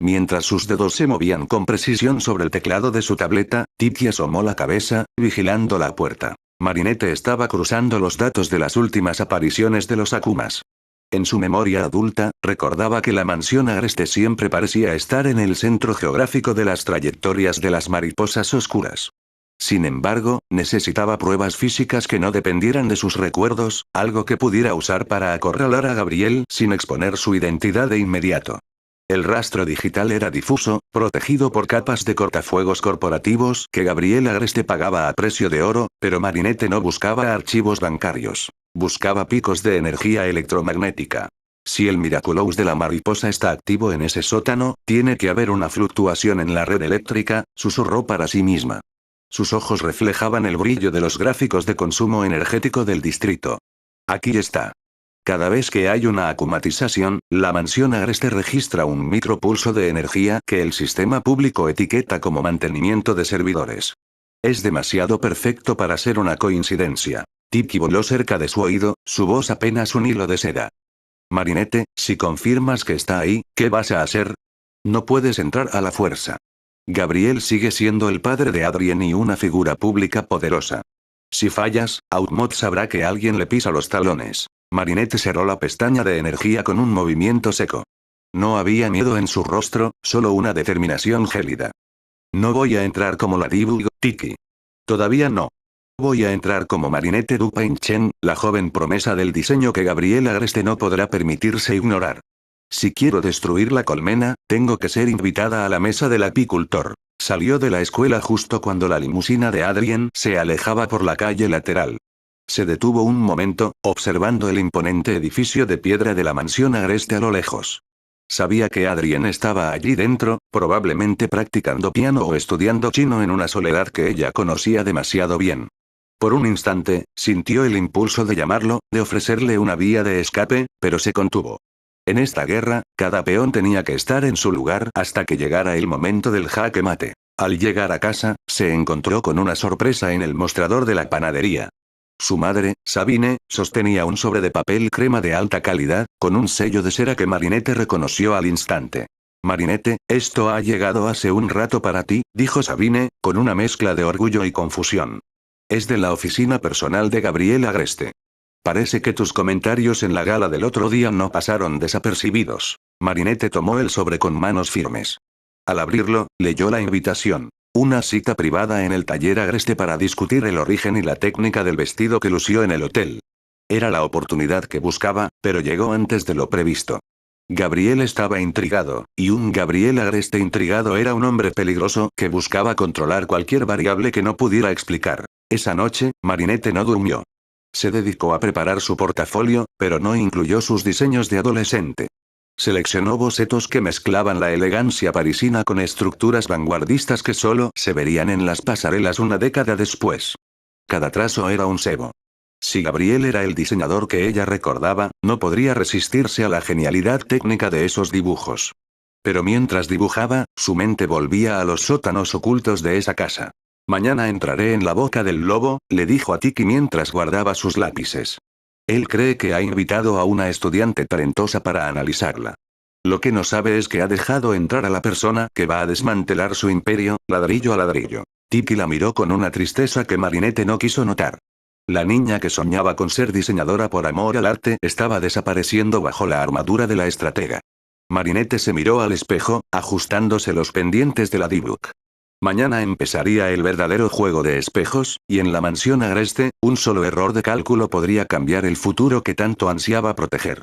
Mientras sus dedos se movían con precisión sobre el teclado de su tableta, Tiki asomó la cabeza, vigilando la puerta. Marinette estaba cruzando los datos de las últimas apariciones de los Akumas. En su memoria adulta, recordaba que la mansión Agreste siempre parecía estar en el centro geográfico de las trayectorias de las mariposas oscuras. Sin embargo, necesitaba pruebas físicas que no dependieran de sus recuerdos, algo que pudiera usar para acorralar a Gabriel sin exponer su identidad de inmediato. El rastro digital era difuso, protegido por capas de cortafuegos corporativos que Gabriel Agreste pagaba a precio de oro, pero Marinette no buscaba archivos bancarios. Buscaba picos de energía electromagnética. Si el Miraculous de la mariposa está activo en ese sótano, tiene que haber una fluctuación en la red eléctrica, susurró para sí misma. Sus ojos reflejaban el brillo de los gráficos de consumo energético del distrito. Aquí está. Cada vez que hay una acumatización, la mansión Agreste registra un micropulso de energía que el sistema público etiqueta como mantenimiento de servidores. Es demasiado perfecto para ser una coincidencia. Tiki voló cerca de su oído, su voz apenas un hilo de seda. Marinette, si confirmas que está ahí, ¿qué vas a hacer? No puedes entrar a la fuerza. Gabriel sigue siendo el padre de Adrien y una figura pública poderosa. Si fallas, Outmod sabrá que alguien le pisa los talones. Marinette cerró la pestaña de energía con un movimiento seco. No había miedo en su rostro, solo una determinación gélida. No voy a entrar como la Dibu Tiki. Todavía no. Voy a entrar como Marinette Dupain-Chen, la joven promesa del diseño que Gabriel Agreste no podrá permitirse ignorar. Si quiero destruir la colmena, tengo que ser invitada a la mesa del apicultor. Salió de la escuela justo cuando la limusina de Adrien se alejaba por la calle lateral. Se detuvo un momento, observando el imponente edificio de piedra de la mansión Agreste a lo lejos. Sabía que Adrien estaba allí dentro, probablemente practicando piano o estudiando chino en una soledad que ella conocía demasiado bien. Por un instante, sintió el impulso de llamarlo, de ofrecerle una vía de escape, pero se contuvo. En esta guerra, cada peón tenía que estar en su lugar hasta que llegara el momento del jaque mate. Al llegar a casa, se encontró con una sorpresa en el mostrador de la panadería. Su madre, Sabine, sostenía un sobre de papel crema de alta calidad, con un sello de cera que Marinette reconoció al instante. Marinette, esto ha llegado hace un rato para ti, dijo Sabine, con una mezcla de orgullo y confusión. Es de la oficina personal de Gabriel Agreste. Parece que tus comentarios en la gala del otro día no pasaron desapercibidos. Marinette tomó el sobre con manos firmes. Al abrirlo, leyó la invitación. Una cita privada en el taller Agreste para discutir el origen y la técnica del vestido que lució en el hotel. Era la oportunidad que buscaba, pero llegó antes de lo previsto. Gabriel estaba intrigado, y un Gabriel Agreste intrigado era un hombre peligroso que buscaba controlar cualquier variable que no pudiera explicar. Esa noche, Marinette no durmió. Se dedicó a preparar su portafolio, pero no incluyó sus diseños de adolescente. Seleccionó bocetos que mezclaban la elegancia parisina con estructuras vanguardistas que solo se verían en las pasarelas una década después. Cada trazo era un cebo. Si Gabriel era el diseñador que ella recordaba, no podría resistirse a la genialidad técnica de esos dibujos. Pero mientras dibujaba, su mente volvía a los sótanos ocultos de esa casa. Mañana entraré en la boca del lobo, le dijo a Tiki mientras guardaba sus lápices. Él cree que ha invitado a una estudiante talentosa para analizarla. Lo que no sabe es que ha dejado entrar a la persona que va a desmantelar su imperio, ladrillo a ladrillo. Tiki la miró con una tristeza que Marinette no quiso notar. La niña que soñaba con ser diseñadora por amor al arte estaba desapareciendo bajo la armadura de la estratega. Marinette se miró al espejo, ajustándose los pendientes de la D-Book. Mañana empezaría el verdadero juego de espejos, y en la mansión Agreste, un solo error de cálculo podría cambiar el futuro que tanto ansiaba proteger.